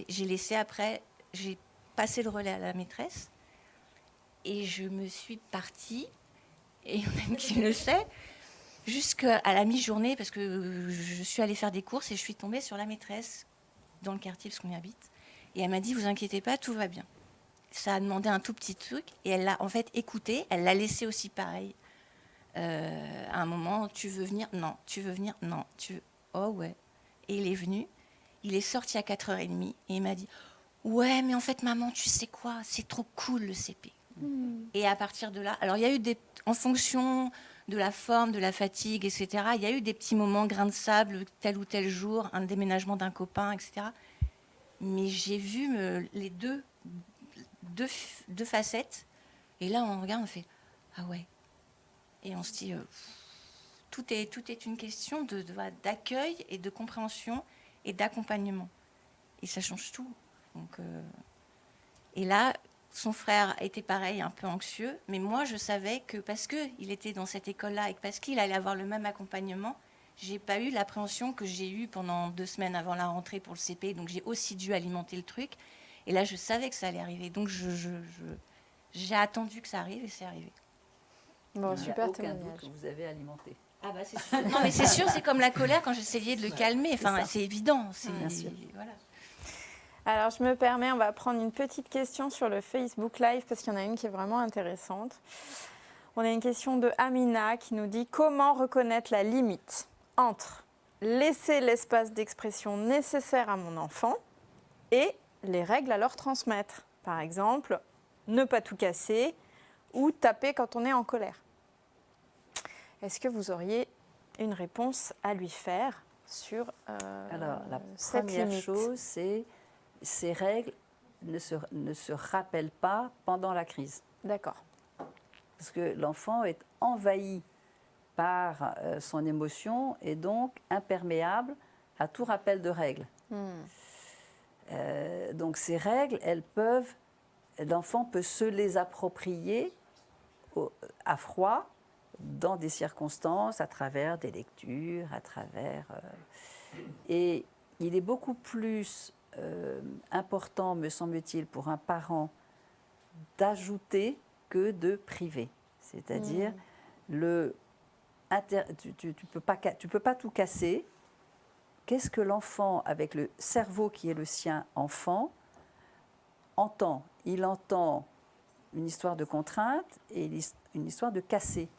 Speaker 5: j'ai laissé après, j'ai passé le relais à la maîtresse. Et je me suis partie, et même qui le sait, jusqu'à la mi-journée, parce que je suis allée faire des courses et je suis tombée sur la maîtresse dans le quartier, parce qu'on y habite. Et elle m'a dit, vous inquiétez pas, tout va bien. Ça a demandé un tout petit truc, et elle l'a en fait écouté, elle l'a laissé aussi pareil À un moment, tu veux venir? Non. Tu veux venir? Non. Oh ouais. Et il est venu, il est sorti à 4h30 et il m'a dit « Ouais, mais en fait, maman, tu sais quoi? C'est trop cool le CP. » Et à partir de là, alors il y a eu en fonction de la forme, de la fatigue, etc., il y a eu des petits moments, grains de sable, tel ou tel jour, un déménagement d'un copain, etc. Mais j'ai vu les deux facettes. Et là, on regarde, on fait « Ah ouais ». Et on se dit tout est une question d'accueil et de compréhension et d'accompagnement. Et ça change tout. Donc, et là, son frère était pareil, un peu anxieux. Mais moi, je savais que parce qu'il était dans cette école-là et parce qu'il allait avoir le même accompagnement, je n'ai pas eu l'appréhension que j'ai eue pendant 2 semaines avant la rentrée pour le CP. Donc, j'ai aussi dû alimenter le truc. Et là, je savais que ça allait arriver. Donc, j'ai attendu que ça arrive et c'est arrivé.
Speaker 1: Bon,
Speaker 3: Il n'y a
Speaker 1: super
Speaker 3: aucun doute
Speaker 1: témoignage.
Speaker 3: que vous avez alimenté.
Speaker 5: Ah bah c'est sûr. Non mais c'est sûr, c'est comme la colère quand j'essayais de le calmer. Enfin,
Speaker 3: ça.
Speaker 5: c'est évident.
Speaker 3: Bien sûr.
Speaker 5: Voilà.
Speaker 1: Alors, je me permets, on va prendre une petite question sur le Facebook Live parce qu'il y en a une qui est vraiment intéressante. On a une question de Amina qui nous dit « Comment reconnaître la limite entre laisser l'espace d'expression nécessaire à mon enfant et les règles à leur transmettre ? Par exemple, ne pas tout casser ou taper quand on est en colère. » Est-ce que vous auriez une réponse à lui faire sur
Speaker 3: Alors, la
Speaker 1: cette
Speaker 3: première
Speaker 1: limite?
Speaker 3: chose, c'est ces règles ne se rappellent pas pendant la crise.
Speaker 1: D'accord.
Speaker 3: Parce que l'enfant est envahi par son émotion et donc imperméable à tout rappel de règles. Donc ces règles, l'enfant peut se les approprier à froid, dans des circonstances, à travers des lectures, et il est beaucoup plus important, me semble-t-il, pour un parent d'ajouter que de priver. C'est-à-dire, tu ne peux pas tout casser. Qu'est-ce que l'enfant, avec le cerveau qui est le sien enfant, entend? Il entend une histoire de contrainte et une histoire de casser.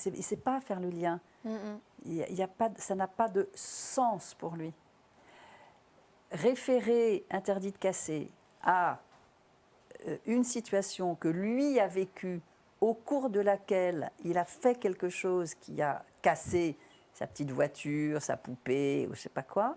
Speaker 3: Il ne sait pas faire le lien. Ça n'a pas de sens pour lui. Référer interdit de casser à une situation que lui a vécue, au cours de laquelle il a fait quelque chose qui a cassé sa petite voiture, sa poupée, ou je ne sais pas quoi,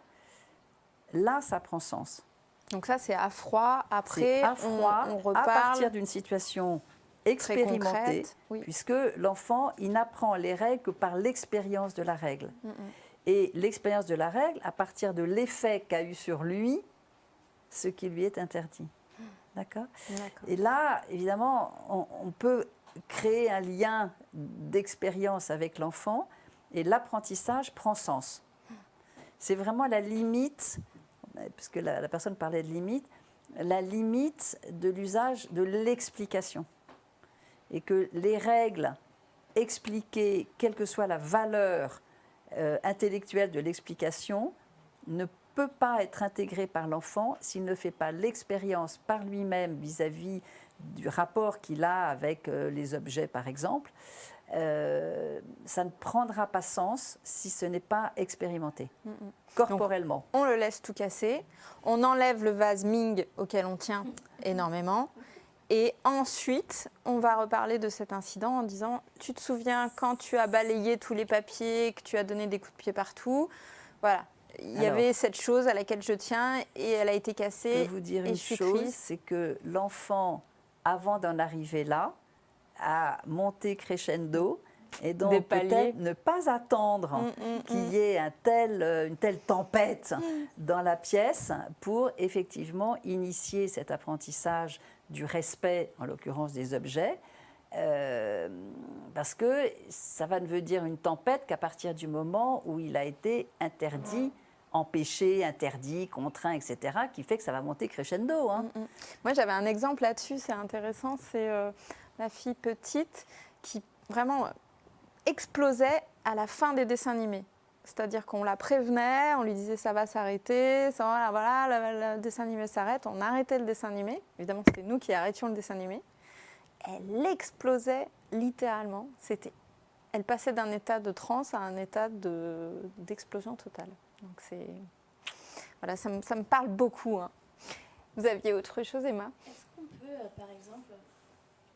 Speaker 3: là, ça prend sens.
Speaker 1: Donc ça, c'est à froid. Après,
Speaker 3: à froid,
Speaker 1: on reparle
Speaker 3: à partir d'une situation expérimentée,
Speaker 1: concrète, oui.
Speaker 3: puisque l'enfant, il n'apprend les règles que par l'expérience de la règle. Et l'expérience de la règle, à partir de l'effet qu'a eu sur lui, ce qui lui est interdit. D'accord ? Et là, évidemment, on peut créer un lien d'expérience avec l'enfant et l'apprentissage prend sens. C'est vraiment la limite, puisque la personne parlait de limite, la limite de l'usage de l'explication. Et que les règles expliquées, quelle que soit la valeur intellectuelle de l'explication, ne peut pas être intégrée par l'enfant s'il ne fait pas l'expérience par lui-même vis-à-vis du rapport qu'il a avec les objets, par exemple. Ça ne prendra pas sens si ce n'est pas expérimenté, corporellement.
Speaker 1: Donc, on le laisse tout casser, on enlève le vase Ming auquel on tient énormément, et ensuite, on va reparler de cet incident en disant « Tu te souviens quand tu as balayé tous les papiers, que tu as donné des coups de pied partout ?» Voilà. Il y avait cette chose à laquelle je tiens et elle a été cassée.
Speaker 3: Je peux vous dire une chose, c'est que l'enfant, avant d'en arriver là, a monté crescendo et donc peut-être ne pas attendre qu'il y ait une telle tempête dans la pièce pour effectivement initier cet apprentissage du respect, en l'occurrence des objets, parce que ça va ne veut dire une tempête qu'à partir du moment où il a été interdit, empêché, interdit, contraint, etc., qui fait que ça va monter crescendo.
Speaker 1: Moi, j'avais un exemple là-dessus, c'est intéressant, c'est ma fille petite qui vraiment explosait à la fin des dessins animés. C'est-à-dire qu'on la prévenait, on lui disait ça va s'arrêter, voilà, le dessin animé s'arrête, on arrêtait le dessin animé. Évidemment, c'était nous qui arrêtions le dessin animé. elle explosait littéralement. Elle passait d'un état de transe à un état d'explosion totale. Donc voilà, ça me parle beaucoup. Hein. Vous aviez autre chose, Emma?
Speaker 4: Est-ce qu'on peut, par exemple,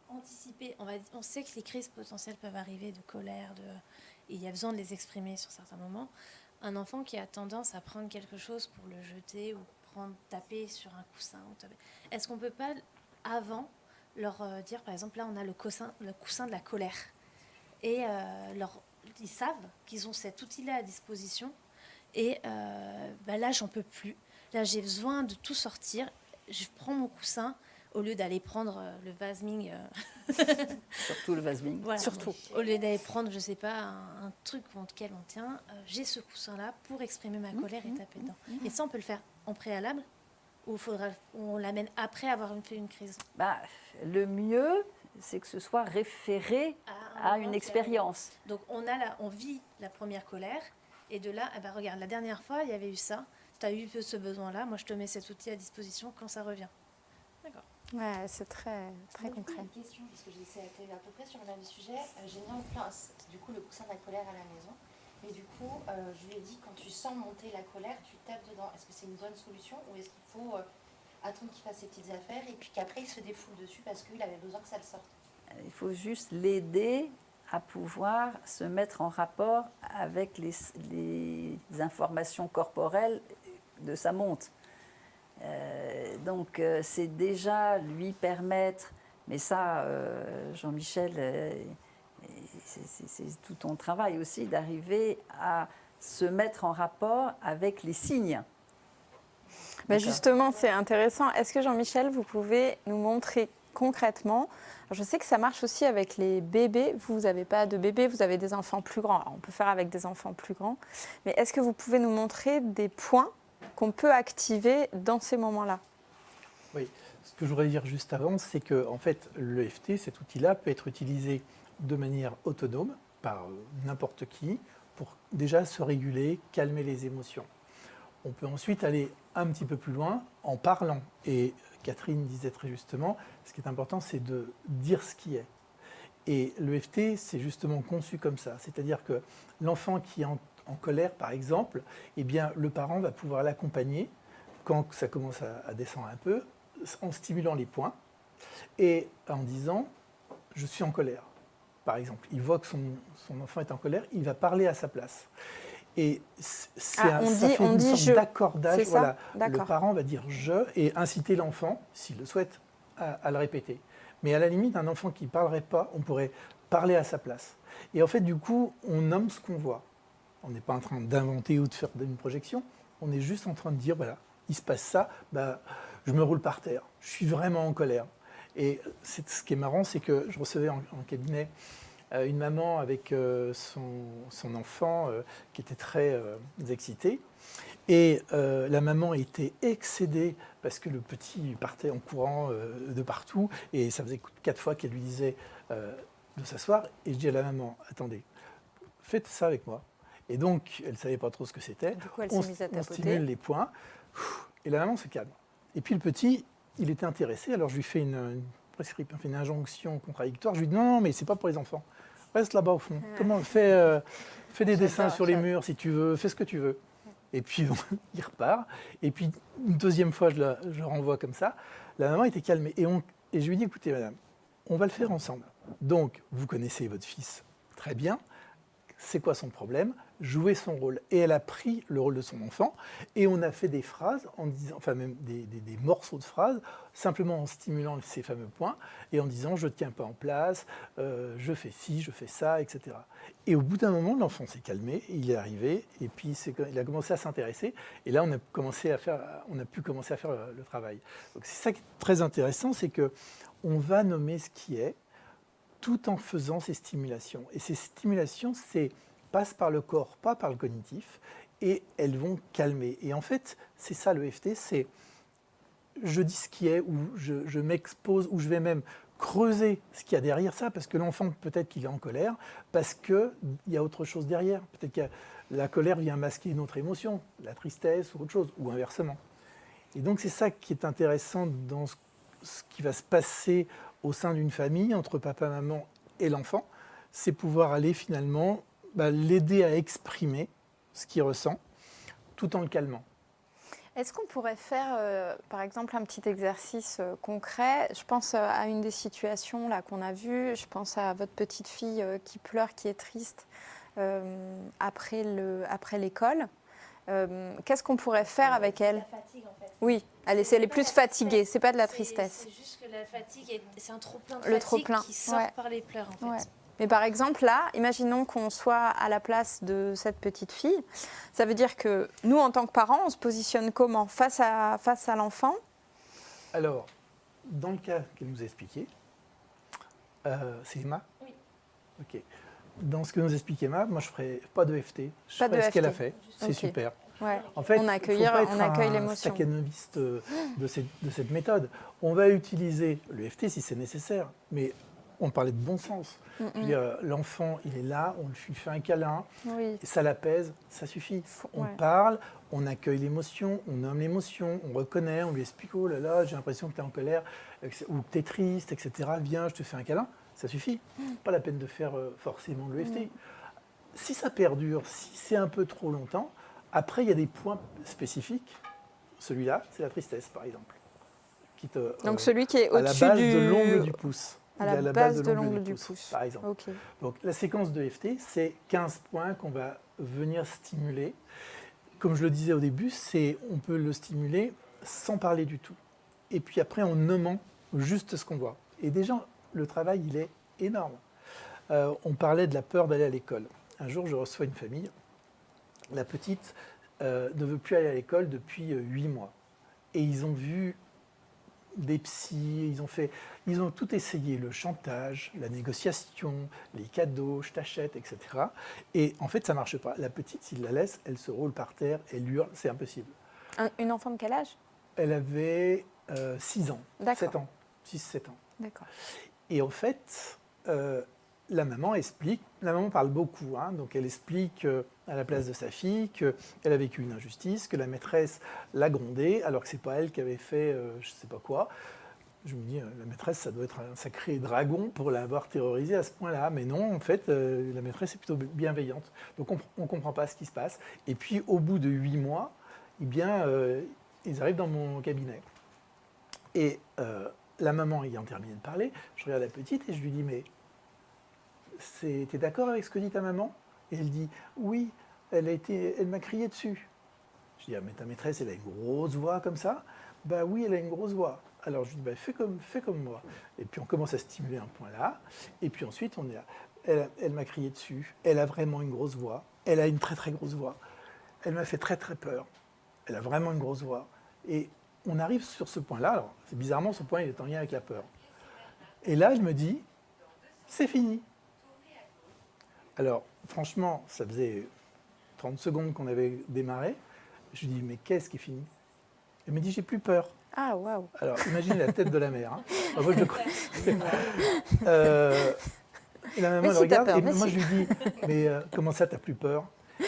Speaker 4: anticiper, on sait que les crises potentielles peuvent arriver de colère, et il y a besoin de les exprimer sur certains moments. Un enfant qui a tendance à prendre quelque chose pour le jeter ou taper sur un coussin. Est-ce qu'on ne peut pas, avant, leur dire, par exemple, là, on a le coussin de la colère. Et ils savent qu'ils ont cet outil-là à disposition. Et là, j'en peux plus. Là, j'ai besoin de tout sortir. Je prends mon coussin au lieu d'aller prendre le Vasming.
Speaker 3: Surtout le Vasming.
Speaker 4: Voilà.
Speaker 1: Surtout.
Speaker 4: Au lieu d'aller prendre, je sais pas, un truc auquel on tient, j'ai ce coussin-là pour exprimer ma colère et taper dedans. Et ça, on peut le faire en préalable ou on l'amène après avoir fait une crise?
Speaker 3: Le mieux, c'est que ce soit référé à une expérience.
Speaker 4: Donc on vit la première colère et de là, regarde, la dernière fois, il y avait eu ça, tu as eu ce besoin-là, moi je te mets cet outil à disposition quand ça revient. D'accord.
Speaker 1: Ouais, c'est très, très concret.
Speaker 2: Une question, parce que j'essaie d'être à peu près sur le même sujet. J'ai mis en place du coup le coussin de la colère à la maison. Mais du coup, je lui ai dit, quand tu sens monter la colère, tu tapes dedans. Est-ce que c'est une bonne solution ou est-ce qu'il faut attendre qu'il fasse ses petites affaires et puis qu'après il se défoule dessus parce qu'il avait besoin que ça le sorte?
Speaker 3: Il faut juste l'aider à pouvoir se mettre en rapport avec les informations corporelles de sa monte. Donc c'est déjà lui permettre, mais ça, Jean-Michel, c'est tout ton travail aussi, d'arriver à se mettre en rapport avec les signes.
Speaker 1: Justement, c'est intéressant. Est-ce que Jean-Michel, vous pouvez nous montrer concrètement? Alors, je sais que ça marche aussi avec les bébés. Vous n'avez pas de bébés, vous avez des enfants plus grands. Alors, on peut faire avec des enfants plus grands. Mais est-ce que vous pouvez nous montrer des points qu'on peut activer dans ces moments-là?
Speaker 6: Oui, ce que je voudrais dire juste avant, c'est que en fait, l'EFT, cet outil-là, peut être utilisé de manière autonome par n'importe qui pour déjà se réguler, calmer les émotions. On peut ensuite aller un petit peu plus loin en parlant. Et Catherine disait très justement, ce qui est important, c'est de dire ce qui est. Et l'EFT, c'est justement conçu comme ça. C'est-à-dire que l'enfant qui est en colère, par exemple, eh bien, le parent va pouvoir l'accompagner quand ça commence à descendre un peu, en stimulant les points et en disant « je suis en colère ». Par exemple, il voit que son enfant est en colère, il va parler à sa place. Et ça fait une sorte d'accordage. Voilà. Le parent va dire « je » et inciter l'enfant, s'il le souhaite, à le répéter. Mais à la limite, un enfant qui ne parlerait pas, on pourrait parler à sa place. Et en fait, du coup, on nomme ce qu'on voit. On n'est pas en train d'inventer ou de faire une projection, on est juste en train de dire, voilà, il se passe ça, je me roule par terre, je suis vraiment en colère. Et ce qui est marrant, c'est que je recevais en cabinet une maman avec son enfant qui était très excité. Et la maman était excédée parce que le petit partait en courant de partout. Et ça faisait 4 fois qu'elle lui disait de s'asseoir. Et je dis à la maman, attendez, faites ça avec moi. Et donc, elle ne savait pas trop ce que c'était.
Speaker 1: Du coup, elle s'est mise à tapoter.
Speaker 6: On stimule les points. Et la maman se calme. Et puis le petit, il était intéressé. Alors je lui fais une injonction contradictoire. Je lui dis non, mais c'est pas pour les enfants. Reste là-bas au fond. Fais des dessins sur les murs si tu veux. Fais ce que tu veux. Et puis il repart. Et puis une deuxième fois, je le renvoie comme ça. La maman était calmée. Et je lui dis écoutez, madame, on va le faire ensemble. Donc, vous connaissez votre fils très bien. C'est quoi son problème? Jouer son rôle. Et elle a pris le rôle de son enfant et on a fait des phrases, en disant, enfin même des morceaux de phrases, simplement en stimulant ces fameux points et en disant je ne tiens pas en place, je fais ci, je fais ça, etc. Et au bout d'un moment, l'enfant s'est calmé, il est arrivé et puis il a commencé à s'intéresser et là on a pu commencer à faire le travail. Donc c'est ça qui est très intéressant, c'est qu'on va nommer ce qui est tout en faisant ces stimulations. Et ces stimulations, passent par le corps, pas par le cognitif, et elles vont calmer. Et en fait, c'est ça l'EFT, c'est je dis ce qui est, ou je m'expose, ou je vais même creuser ce qu'il y a derrière ça, parce que l'enfant, peut-être qu'il est en colère, parce qu'il y a autre chose derrière. Peut-être que la colère vient masquer une autre émotion, la tristesse ou autre chose, ou inversement. Et donc c'est ça qui est intéressant dans ce qui va se passer au sein d'une famille, entre papa, maman et l'enfant, c'est pouvoir aller finalement l'aider à exprimer ce qu'il ressent, tout en le calmant.
Speaker 1: Est-ce qu'on pourrait faire, par exemple, un petit exercice concret? Je pense à une des situations là qu'on a vues. Je pense à votre petite fille qui pleure, qui est triste après l'école. Qu'est-ce qu'on pourrait faire avec elle?
Speaker 4: La fatigue, en fait.
Speaker 1: Oui, elle est plus fatiguée. C'est pas de la tristesse.
Speaker 4: C'est juste que la fatigue, c'est un trop-plein de
Speaker 1: Le
Speaker 4: fatigue
Speaker 1: trop-plein,
Speaker 4: qui sort
Speaker 1: ouais.
Speaker 4: par les pleurs, en fait.
Speaker 1: Ouais. Mais par exemple, là, imaginons qu'on soit à la place de cette petite fille. Ça veut dire que nous, en tant que parents, on se positionne comment face à l'enfant?
Speaker 6: Alors, dans le cas qu'elle nous a expliqué, c'est Emma?
Speaker 4: Oui.
Speaker 6: Ok. Dans ce que nous explique Emma, moi je ne ferai pas de FT. Je
Speaker 1: Pas de
Speaker 6: ferai ce qu'elle a
Speaker 1: FT.
Speaker 6: fait. C'est
Speaker 1: Ok.
Speaker 6: super.
Speaker 1: Ouais.
Speaker 6: En fait,
Speaker 1: On
Speaker 6: il
Speaker 1: accueille
Speaker 6: faut pas être
Speaker 1: l'émotion.
Speaker 6: un staccanoviste de cette méthode. On va utiliser le FT si c'est nécessaire, mais on parlait de bon sens. Je veux dire, l'enfant, il est là, on lui fait un câlin,
Speaker 1: Oui.
Speaker 6: et ça l'apaise, ça suffit. On
Speaker 1: Ouais.
Speaker 6: parle, on accueille l'émotion, on nomme l'émotion, on reconnaît, on lui explique, oh là là, j'ai l'impression que tu es en colère, ou que tu es triste, etc. Viens, je te fais un câlin, ça suffit. Pas la peine de faire forcément le FT. Si ça perdure, si c'est un peu trop longtemps, après, il y a des points spécifiques. Celui-là, c'est la tristesse, par exemple. Qui te,
Speaker 1: Donc celui qui est
Speaker 6: à la
Speaker 1: au-dessus
Speaker 6: base de l'ongle du pouce.
Speaker 1: À
Speaker 6: Il est
Speaker 1: la base de l'ongle du pouce.
Speaker 6: par exemple.
Speaker 1: Ok.
Speaker 6: Donc la séquence de FT, c'est 15 points qu'on va venir stimuler. Comme je le disais au début, on peut le stimuler sans parler du tout. Et puis après, en nommant juste ce qu'on voit. Et déjà, le travail, il est énorme. On parlait de la peur d'aller à l'école. Un jour, je reçois une famille. La petite ne veut plus aller à l'école depuis 8 mois. Et ils ont vu des psys, ils ont tout essayé, le chantage, la négociation, les cadeaux, je t'achète, etc. Et en fait, ça ne marche pas. La petite, s'il la laisse, elle se roule par terre, elle hurle, c'est impossible.
Speaker 1: Une enfant de quel âge?
Speaker 6: Elle avait 6 ans,
Speaker 1: D'accord.
Speaker 6: 7 ans, 6-7 ans.
Speaker 1: D'accord.
Speaker 6: Et en fait, la maman explique, la maman parle beaucoup, hein, donc elle explique à la place de sa fille qu'elle a vécu une injustice, que la maîtresse l'a grondée, alors que c'est pas elle qui avait fait je sais pas quoi. Je me dis, la maîtresse, ça doit être un sacré dragon pour l'avoir terrorisée à ce point-là. Mais non, en fait, la maîtresse est plutôt bienveillante. Donc on ne comprend pas ce qui se passe. Et puis, au bout de 8 mois, eh bien, ils arrivent dans mon cabinet. Et la maman ayant terminé de parler, je regarde la petite et je lui dis, mais t'es d'accord avec ce que dit ta maman? Et elle dit, oui, elle m'a crié dessus. Je dis, ah, mais ta maîtresse, elle a une grosse voix comme ça? Bah oui, elle a une grosse voix. Alors je lui dis, bah, fais comme moi. Et puis on commence à stimuler un point là. Et puis ensuite, elle m'a crié dessus. Elle a vraiment une grosse voix. Elle a une très très grosse voix. Elle m'a fait très très peur. Elle a vraiment une grosse voix. Et on arrive sur ce point-là. Alors, bizarrement, ce point, il est en lien avec la peur. Et là, elle me dit, c'est fini. Alors, franchement, ça faisait 30 secondes qu'on avait démarré. Je lui dis, mais qu'est-ce qui est fini? Elle me dit, j'ai plus peur.
Speaker 1: Ah, waouh.
Speaker 6: Alors, imaginez la tête de la mère. Hein. Enfin, moi, je le connais. Et la maman
Speaker 1: Mais
Speaker 6: elle
Speaker 1: si, t'as
Speaker 6: regarde
Speaker 1: peur,
Speaker 6: et
Speaker 1: mais
Speaker 6: moi,
Speaker 1: si.
Speaker 6: je lui dis, mais comment ça, t'as plus peur?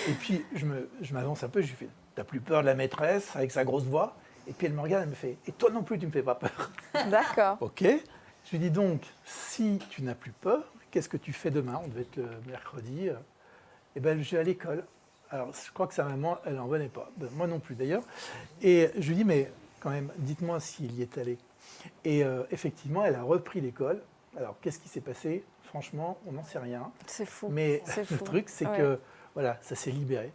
Speaker 6: Et puis, je m'avance un peu, je lui fais, t'as plus peur de la maîtresse avec sa grosse voix? Et puis, elle me regarde, elle me fait, et toi non plus, tu me fais pas peur.
Speaker 1: D'accord.
Speaker 6: Ok. Je lui dis donc, si tu n'as plus peur, qu'est-ce que tu fais demain? On devait être le mercredi. Eh bien, je vais à l'école. Alors, je crois que sa maman, elle n'en venait pas. Ben, moi non plus, d'ailleurs. Et je lui dis, mais quand même, dites-moi s'il y est allé. Et effectivement, elle a repris l'école. Alors, qu'est-ce qui s'est passé? Franchement, on n'en sait rien.
Speaker 1: C'est fou.
Speaker 6: Mais
Speaker 1: C'est
Speaker 6: le
Speaker 1: fou.
Speaker 6: truc, c'est
Speaker 1: Ouais.
Speaker 6: que voilà, ça s'est libéré.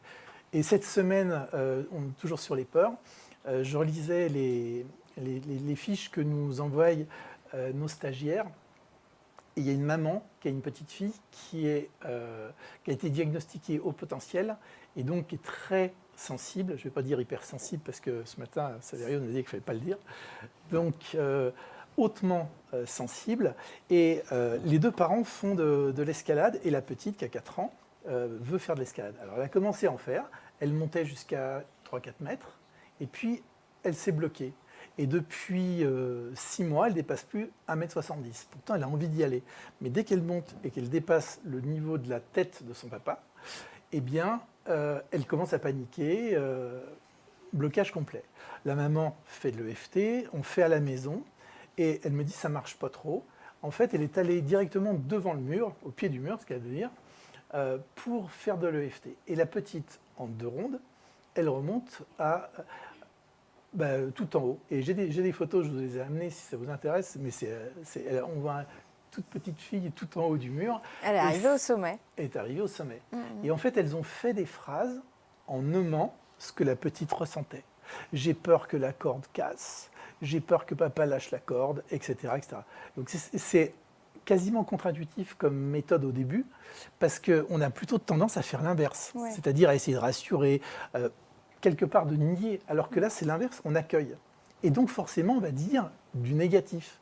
Speaker 6: Et cette semaine, on est toujours sur les peurs. Je relisais les fiches que nous envoient nos stagiaires. Et il y a une maman qui a une petite fille qui a été diagnostiquée au potentiel et donc qui est très sensible. Je ne vais pas dire hypersensible parce que ce matin, Saverio nous a dit qu'il ne fallait pas le dire. Donc, hautement sensible. Et les deux parents font de l'escalade et la petite, qui a 4 ans, veut faire de l'escalade. Alors, elle a commencé à en faire. Elle montait jusqu'à 3-4 mètres et puis elle s'est bloquée. Et depuis 6 mois, elle ne dépasse plus 1,70 m. Pourtant, elle a envie d'y aller. Mais dès qu'elle monte et qu'elle dépasse le niveau de la tête de son papa, eh bien, elle commence à paniquer, blocage complet. La maman fait de l'EFT, on fait à la maison, et elle me dit ça ne marche pas trop. en fait, elle est allée directement devant le mur, au pied du mur, ce qu'elle veut dire, pour faire de l'EFT. Et la petite, en 2 rondes, elle remonte à tout en haut. Et j'ai des photos, je vous les ai amenées si ça vous intéresse, mais on voit une toute petite fille tout en haut du mur.
Speaker 1: Elle est arrivée au sommet.
Speaker 6: Elle est arrivée au sommet. Et en fait, elles ont fait des phrases en nommant ce que la petite ressentait. J'ai peur que la corde casse, j'ai peur que papa lâche la corde, etc. etc. Donc c'est quasiment contre-intuitif comme méthode au début, parce qu'on a plutôt tendance à faire l'inverse,
Speaker 1: Ouais.
Speaker 6: c'est-à-dire à essayer de rassurer, quelque part de nier, alors que là c'est l'inverse, on accueille. Et donc forcément on va dire du négatif.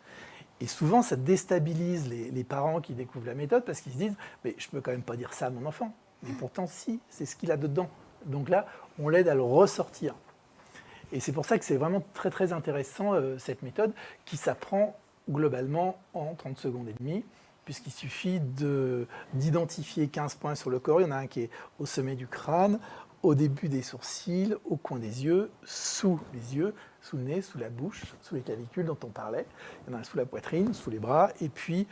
Speaker 6: Et souvent ça déstabilise les parents qui découvrent la méthode, parce qu'ils se disent « mais je ne peux quand même pas dire ça à mon enfant ». Mais pourtant si, c'est ce qu'il a dedans. Donc là, on l'aide à le ressortir. Et c'est pour ça que c'est vraiment très très intéressant cette méthode qui s'apprend globalement en 30 secondes et demie, puisqu'il suffit d'identifier 15 points sur le corps. Il y en a un qui est au sommet du crâne, au début des sourcils, au coin des yeux, sous les yeux, sous le nez, sous la bouche, sous les clavicules dont on parlait. Il y en a un sous la poitrine, sous les bras, et puis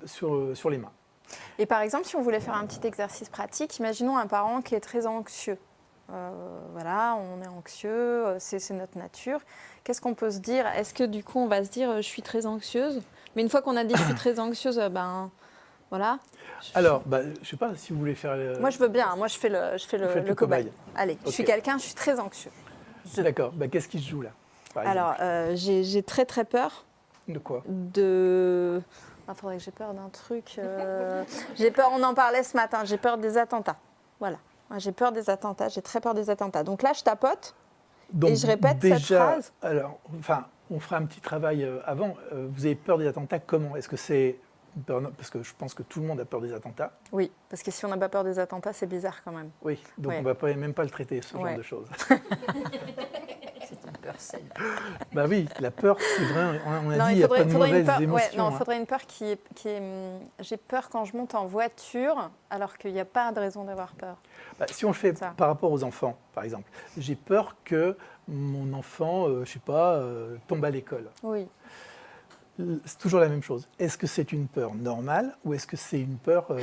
Speaker 6: sur les mains.
Speaker 1: Et par exemple, si on voulait faire un petit exercice pratique, imaginons un parent qui est très anxieux. Voilà, on est anxieux, c'est notre nature. Qu'est-ce qu'on peut se dire? Est-ce que du coup, on va se dire, je suis très anxieuse? Mais une fois qu'on a dit, je suis très anxieuse, voilà.
Speaker 6: Alors, je ne sais pas si vous voulez faire...
Speaker 1: Moi, je veux bien. Moi, je fais le cobaye. Allez, je suis
Speaker 6: Ok.
Speaker 1: quelqu'un, je suis très anxieux.
Speaker 6: D'accord, qu'est-ce qui se joue là, par exemple?
Speaker 1: Alors, j'ai très très peur
Speaker 6: De quoi?
Speaker 1: de... Il faudrait que j'ai peur d'un truc. J'ai peur, on en parlait ce matin, j'ai peur des attentats. Voilà. J'ai peur des attentats, j'ai très peur des attentats. Donc là, je tapote
Speaker 6: Donc,
Speaker 1: et je répète
Speaker 6: déjà,
Speaker 1: cette phrase.
Speaker 6: Alors, on fera un petit travail avant. Vous avez peur des attentats comment? Est-ce que c'est une peur... Parce que je pense que tout le monde a peur des attentats.
Speaker 1: Oui, parce que si on n'a pas peur des attentats, c'est bizarre quand même.
Speaker 6: Oui, donc
Speaker 1: Ouais.
Speaker 6: on ne va même pas le traiter, ce
Speaker 1: Ouais.
Speaker 6: genre de choses.
Speaker 3: C'est une peur saine.
Speaker 6: Oui, la peur, c'est vrai, on a
Speaker 1: Non,
Speaker 6: dit, il n'y a pas de
Speaker 1: faudrait une
Speaker 6: mauvaises
Speaker 1: peur.
Speaker 6: émotions.
Speaker 1: Non, il
Speaker 6: hein.
Speaker 1: faudrait une peur qui est. J'ai peur quand je monte en voiture, alors qu'il n'y a pas de raison d'avoir peur.
Speaker 6: Si on le fait
Speaker 1: Ça.
Speaker 6: par rapport aux enfants, par exemple, j'ai peur que mon enfant, je ne sais pas, tombe à l'école.
Speaker 1: Oui.
Speaker 6: C'est toujours la même chose. Est-ce que c'est une peur normale ou est-ce que c'est une peur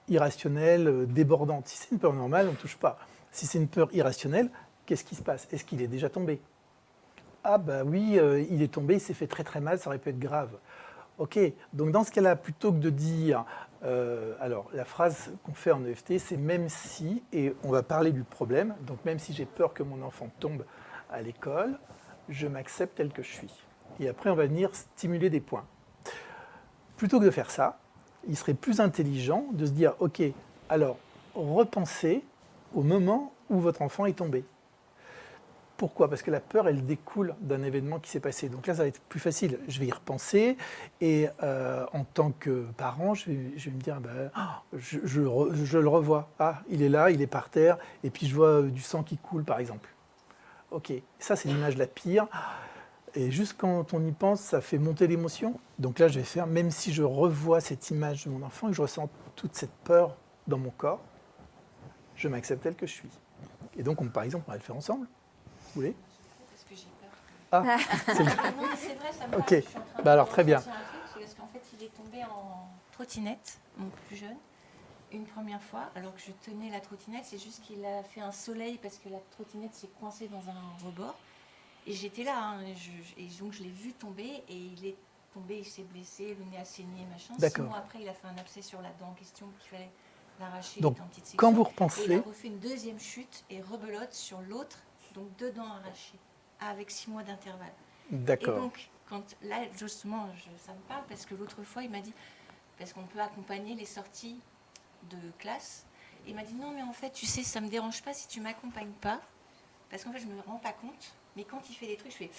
Speaker 6: irrationnelle, débordante? Si c'est une peur normale, on ne touche pas. Si c'est une peur irrationnelle, qu'est-ce qui se passe? Est-ce qu'il est déjà tombé? Ah oui, il est tombé, il s'est fait très très mal, ça aurait pu être grave. Ok, donc dans ce cas-là, plutôt que de dire... alors, la phrase qu'on fait en EFT, c'est « même si », et on va parler du problème. Donc, même si j'ai peur que mon enfant tombe à l'école, je m'accepte tel que je suis. Et après, on va venir stimuler des points. Plutôt que de faire ça, il serait plus intelligent de se dire « ok, alors, repensez au moment où votre enfant est tombé ». Pourquoi? Parce que la peur, elle découle d'un événement qui s'est passé. Donc là, ça va être plus facile. Je vais y repenser et en tant que parent, je vais me dire, je le revois. Ah, il est là, il est par terre, et puis je vois du sang qui coule, par exemple. Ok, ça c'est l'image la pire. Et juste quand on y pense, ça fait monter l'émotion. Donc là, je vais faire, même si je revois cette image de mon enfant et que je ressens toute cette peur dans mon corps, je m'accepte tel que je suis. Et donc, par exemple, on va le faire ensemble. Vous voulez?
Speaker 5: Parce que j'ai peur.
Speaker 6: Ah, c'est le-
Speaker 5: Ah non, mais c'est vrai, ça me
Speaker 6: Ok.
Speaker 5: parle. Je suis en train de
Speaker 6: Alors, très bien.
Speaker 5: ressentir un truc, c'est parce qu'en fait, il est tombé en trottinette, mon plus jeune, une première fois, alors que je tenais la trottinette. C'est juste qu'il a fait un soleil parce que la trottinette s'est coincée dans un rebord. Et j'étais là, hein, et donc je l'ai vu tomber, et il est tombé, il s'est blessé, le nez a saigné, machin. 6
Speaker 6: D'accord.
Speaker 5: mois après, il a fait un abcès sur la dent en question qu'il fallait l'arracher.
Speaker 6: Donc,
Speaker 5: il était en petite
Speaker 6: quand
Speaker 5: section.
Speaker 6: vous
Speaker 5: Et il
Speaker 6: repensez,
Speaker 5: a refait une deuxième chute et rebelote sur l'autre, donc 2 dents arrachées, avec 6 mois d'intervalle. Et
Speaker 6: d'accord.
Speaker 5: donc, là, justement, ça me parle parce que l'autre fois, il m'a dit, parce qu'on peut accompagner les sorties de classe, il m'a dit, non, mais en fait, tu sais, ça ne me dérange pas si tu ne m'accompagnes pas, parce qu'en fait, je ne me rends pas compte, mais quand il fait des trucs, je fais...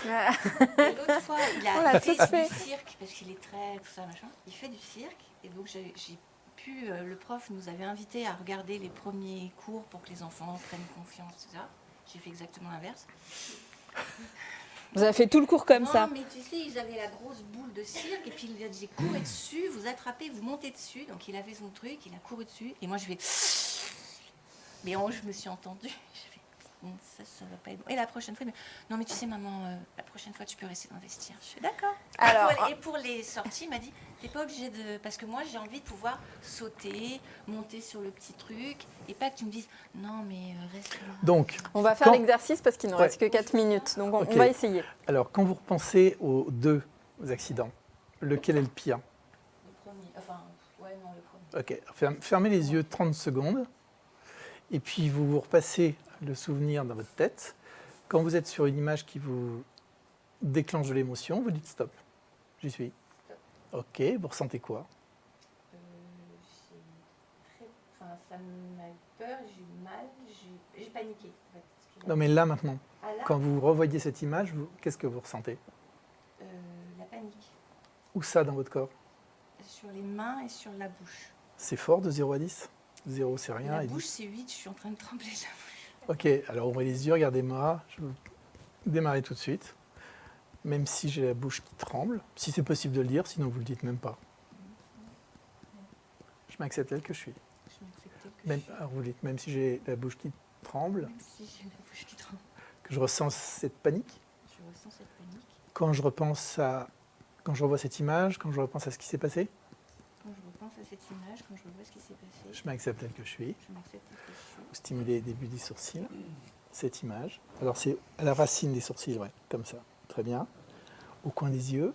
Speaker 5: Et l'autre fois, il
Speaker 1: On l'a
Speaker 5: a fait
Speaker 1: tous fait.
Speaker 5: du cirque, parce qu'il est très... tout ça, machin. Il fait du cirque, et donc j'ai pu... le prof nous avait invités à regarder les premiers cours pour que les enfants prennent confiance, etc. J'ai fait exactement l'inverse.
Speaker 1: Vous avez fait tout le cours comme
Speaker 5: non,
Speaker 1: ça.
Speaker 5: mais tu sais, ils avaient la grosse boule de cirque, et puis il disait courez dessus, vous attrapez, vous montez dessus. Donc il a fait son truc, il a couru dessus, et moi je vais... Mais je me suis entendue. Je fais, ça va pas être bon. Et la prochaine fois, non mais tu sais maman, la prochaine fois tu peux rester dans le vestiaire. Je suis d'accord.
Speaker 1: Alors,
Speaker 5: Et pour les sorties, il m'a dit, t'es pas obligé de... Parce que moi j'ai envie de pouvoir sauter, monter sur le petit truc, et pas que tu me dises, non mais reste là.
Speaker 6: Donc,
Speaker 1: on va faire
Speaker 6: Quand-
Speaker 1: l'exercice parce qu'il ne nous
Speaker 6: Ouais.
Speaker 1: reste que 4 minutes. Donc,
Speaker 6: Ok.
Speaker 1: on va essayer.
Speaker 6: alors, quand vous repensez aux 2 accidents, lequel est le pire?
Speaker 5: Le premier, enfin, ouais, non, le premier.
Speaker 6: Ok, fermez les yeux 30 secondes, et puis vous vous repassez le souvenir dans votre tête. Quand vous êtes sur une image qui vous déclenche de l'émotion, vous dites stop. J'y suis. Ok, vous ressentez quoi?
Speaker 5: Ça m'a eu peur, j'ai eu mal, j'ai paniqué. En fait, parce que
Speaker 6: Non mais là maintenant,
Speaker 5: Ah, là,
Speaker 6: quand vous revoyez cette image, qu'est-ce que vous ressentez?
Speaker 5: la panique.
Speaker 6: Où ça dans votre corps?
Speaker 5: Sur les mains et sur la bouche.
Speaker 6: C'est fort de 0 à 10? 0 c'est rien
Speaker 5: La
Speaker 6: et
Speaker 5: bouche
Speaker 6: 10.
Speaker 5: c'est 8, je suis en train de trembler.
Speaker 6: Ok, alors ouvrez les yeux, regardez-moi. Je vais démarrer tout de suite. Même si j'ai la bouche qui tremble, si c'est possible de le dire, sinon vous le dites même pas. Je m'accepte tel que je suis.
Speaker 5: Je m'acceptais que
Speaker 6: Même,
Speaker 5: je suis...
Speaker 6: alors vous dites, même si j'ai la bouche qui tremble,
Speaker 5: Même si j'ai la bouche qui tremble,
Speaker 6: que je ressens cette panique,
Speaker 5: je ressens cette panique.
Speaker 6: quand je revois cette image, quand je repense à ce qui s'est passé,
Speaker 5: Quand je repense à cette image, quand je revois ce qui s'est passé,
Speaker 6: je m'accepte tel que je suis.
Speaker 5: je m'accepte tel que je suis.
Speaker 6: Vous stimulez les débuts des sourcils, cette image. Alors c'est à la racine des sourcils, ouais, comme ça. Très bien. Au coin des yeux.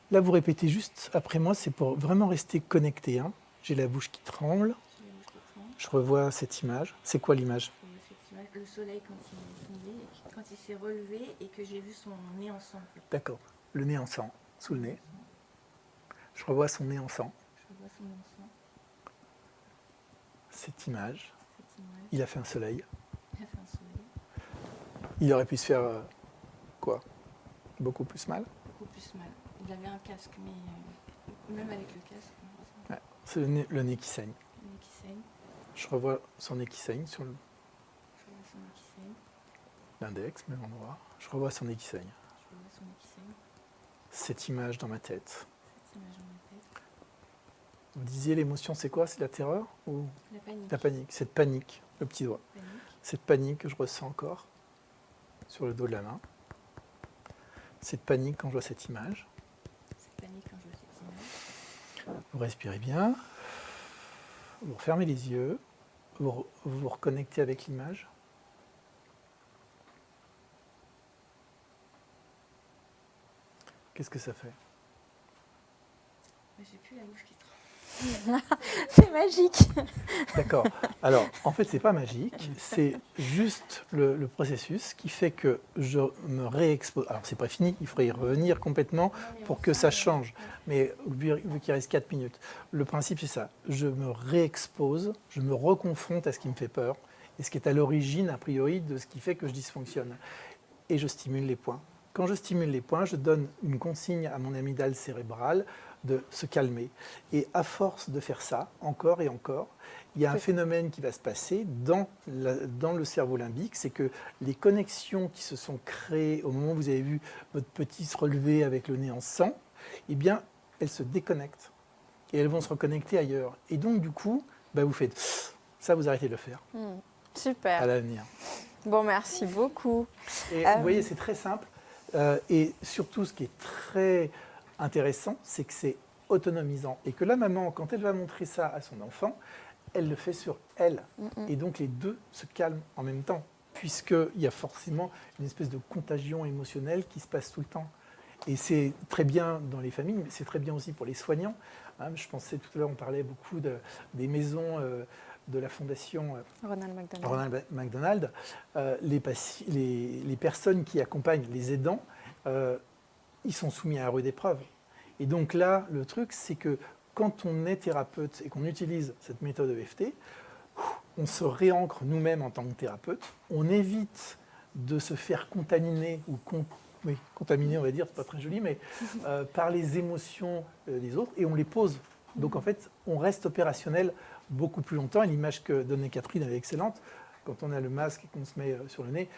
Speaker 6: Là, vous répétez juste après moi, c'est pour vraiment rester connecté. Hein. J'ai la bouche qui tremble.
Speaker 5: J'ai la bouche qui tremble.
Speaker 6: Je revois cette image. C'est quoi l'image?
Speaker 5: Je revois cette image. Le soleil quand il est tombé, quand il s'est relevé et que j'ai vu son nez en sang. En fait.
Speaker 6: D'accord. Le nez en sang, sous le nez. Je revois son nez en sang.
Speaker 5: Je revois son nez en sang.
Speaker 6: Cette image.
Speaker 5: Cette image.
Speaker 6: Il a fait un soleil.
Speaker 5: Il a fait un soleil.
Speaker 6: Il aurait pu se faire quoi? Beaucoup plus mal.
Speaker 5: Beaucoup plus mal. Il avait un casque, mais même avec le casque, on ressent
Speaker 6: Ouais. C'est le nez qui saigne.
Speaker 5: le nez qui saigne.
Speaker 6: Je revois son nez qui saigne sur
Speaker 5: Je revois son nez qui saigne.
Speaker 6: l'index, même endroit. Je revois son nez qui saigne.
Speaker 5: Je revois son nez qui saigne.
Speaker 6: Cette image dans ma tête.
Speaker 5: Cette image dans ma tête.
Speaker 6: Vous disiez l'émotion, c'est quoi? C'est la terreur ou
Speaker 5: La panique.
Speaker 6: la panique? Cette panique, le petit doigt.
Speaker 5: Panique.
Speaker 6: Cette panique que je ressens encore sur le dos de la main. Cette panique quand je vois cette image.
Speaker 5: Cette panique quand je vois cette image.
Speaker 6: Vous respirez bien. Vous refermez les yeux. Vous vous reconnectez avec l'image. Qu'est-ce que ça fait?
Speaker 5: Mais j'ai plus la bouche qui tremble.
Speaker 1: C'est magique.
Speaker 6: D'accord. Alors, en fait, c'est pas magique. C'est juste le processus qui fait que je me réexpose. Alors, c'est pas fini. Il faudrait y revenir complètement pour que ça change. Mais vu qu'il reste 4 minutes, le principe, c'est ça. Je me réexpose, je me reconfronte à ce qui me fait peur et ce qui est à l'origine, a priori, de ce qui fait que je dysfonctionne. Et je stimule les points. Quand je stimule les points, je donne une consigne à mon amygdale cérébrale de se calmer. Et à force de faire ça, encore et encore, il y a un phénomène qui va se passer dans le cerveau limbique, c'est que les connexions qui se sont créées au moment où vous avez vu votre petit se relever avec le nez en sang, eh bien, elles se déconnectent et elles vont se reconnecter ailleurs. Et donc, du coup, bah, vous faites ça, vous arrêtez de le faire à
Speaker 1: Super.
Speaker 6: l'avenir.
Speaker 1: Bon, merci beaucoup.
Speaker 6: Et vous voyez, c'est très simple. Et surtout, ce qui est très intéressant, c'est que c'est autonomisant. Et que la maman, quand elle va montrer ça à son enfant, elle le fait sur elle. Et donc, les deux se calment en même temps, puisqu'il y a forcément une espèce de contagion émotionnelle qui se passe tout le temps. Et c'est très bien dans les familles, mais c'est très bien aussi pour les soignants. Hein, je pensais tout à l'heure, on parlait beaucoup des maisons de la fondation
Speaker 1: Ronald McDonald.
Speaker 6: Ronald McDonald. Les personnes qui accompagnent les aidants, ils sont soumis à rude épreuve. Et donc là, le truc, c'est que quand on est thérapeute et qu'on utilise cette méthode EFT, on se réancre nous-mêmes en tant que thérapeute, on évite de se faire contaminer ou contaminer, on va dire, c'est pas très joli, mais par les émotions des autres, et on les pose. Donc en fait, on reste opérationnel beaucoup plus longtemps, et l'image que donnait Catherine, elle est excellente. Quand on a le masque et qu'on se met sur le nez,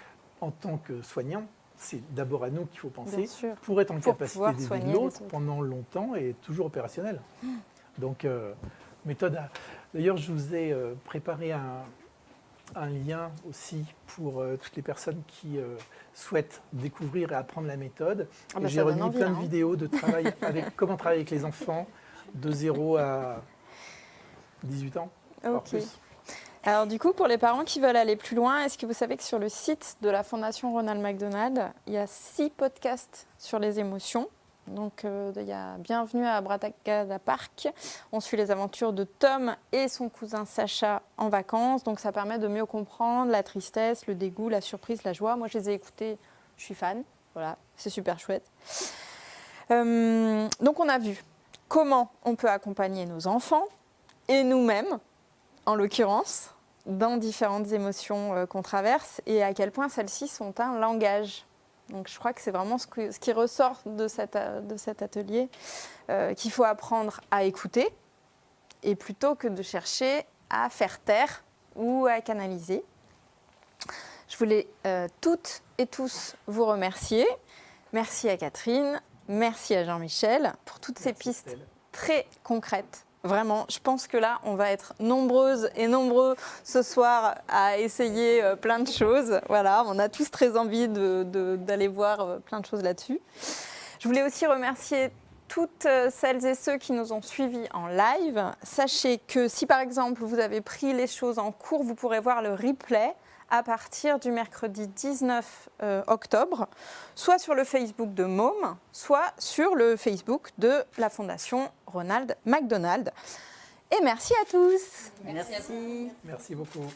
Speaker 6: en tant que soignant, c'est d'abord à nous qu'il faut penser
Speaker 1: Bien sûr.
Speaker 6: pour être en
Speaker 1: Pour
Speaker 6: capacité
Speaker 1: pouvoir
Speaker 6: d'aider
Speaker 1: soigner
Speaker 6: l'autre
Speaker 1: les autres.
Speaker 6: pendant longtemps et toujours opérationnel. Donc, méthode. D'ailleurs, je vous ai préparé un lien aussi pour toutes les personnes qui souhaitent découvrir et apprendre la méthode.
Speaker 1: Ah bah,
Speaker 6: J'ai
Speaker 1: ça donne
Speaker 6: remis
Speaker 1: envie,
Speaker 6: plein
Speaker 1: hein.
Speaker 6: de vidéos de travail avec comment travailler avec les enfants de 0 à 18 ans, voire
Speaker 1: Ok.
Speaker 6: plus.
Speaker 1: Alors du coup, pour les parents qui veulent aller plus loin, est-ce que vous savez que sur le site de la Fondation Ronald McDonald, il y a 6 podcasts sur les émotions. Donc il y a Bienvenue à Bratagada Park. On suit les aventures de Tom et son cousin Sacha en vacances. Donc ça permet de mieux comprendre la tristesse, le dégoût, la surprise, la joie. Moi, je les ai écoutés, je suis fan. Voilà, c'est super chouette. Donc on a vu comment on peut accompagner nos enfants et nous-mêmes, en l'occurrence, dans différentes émotions qu'on traverse et à quel point celles-ci sont un langage. Donc je crois que c'est vraiment ce qui ressort de cet atelier, qu'il faut apprendre à écouter et plutôt que de chercher à faire taire ou à canaliser. Je voulais toutes et tous vous remercier. Merci à Catherine, merci à Jean-Michel pour toutes ces
Speaker 6: Merci,
Speaker 1: pistes
Speaker 6: Estelle.
Speaker 1: très concrètes. Vraiment, je pense que là, on va être nombreuses et nombreux ce soir à essayer plein de choses. Voilà, on a tous très envie d'aller voir plein de choses là-dessus. Je voulais aussi remercier toutes celles et ceux qui nous ont suivis en live. Sachez que si par exemple vous avez pris les choses en cours, vous pourrez voir le replay à partir du mercredi 19 octobre, soit sur le Facebook de Môme, soit sur le Facebook de la Fondation Ronald McDonald. Et merci à tous.
Speaker 3: Merci.
Speaker 6: Merci beaucoup.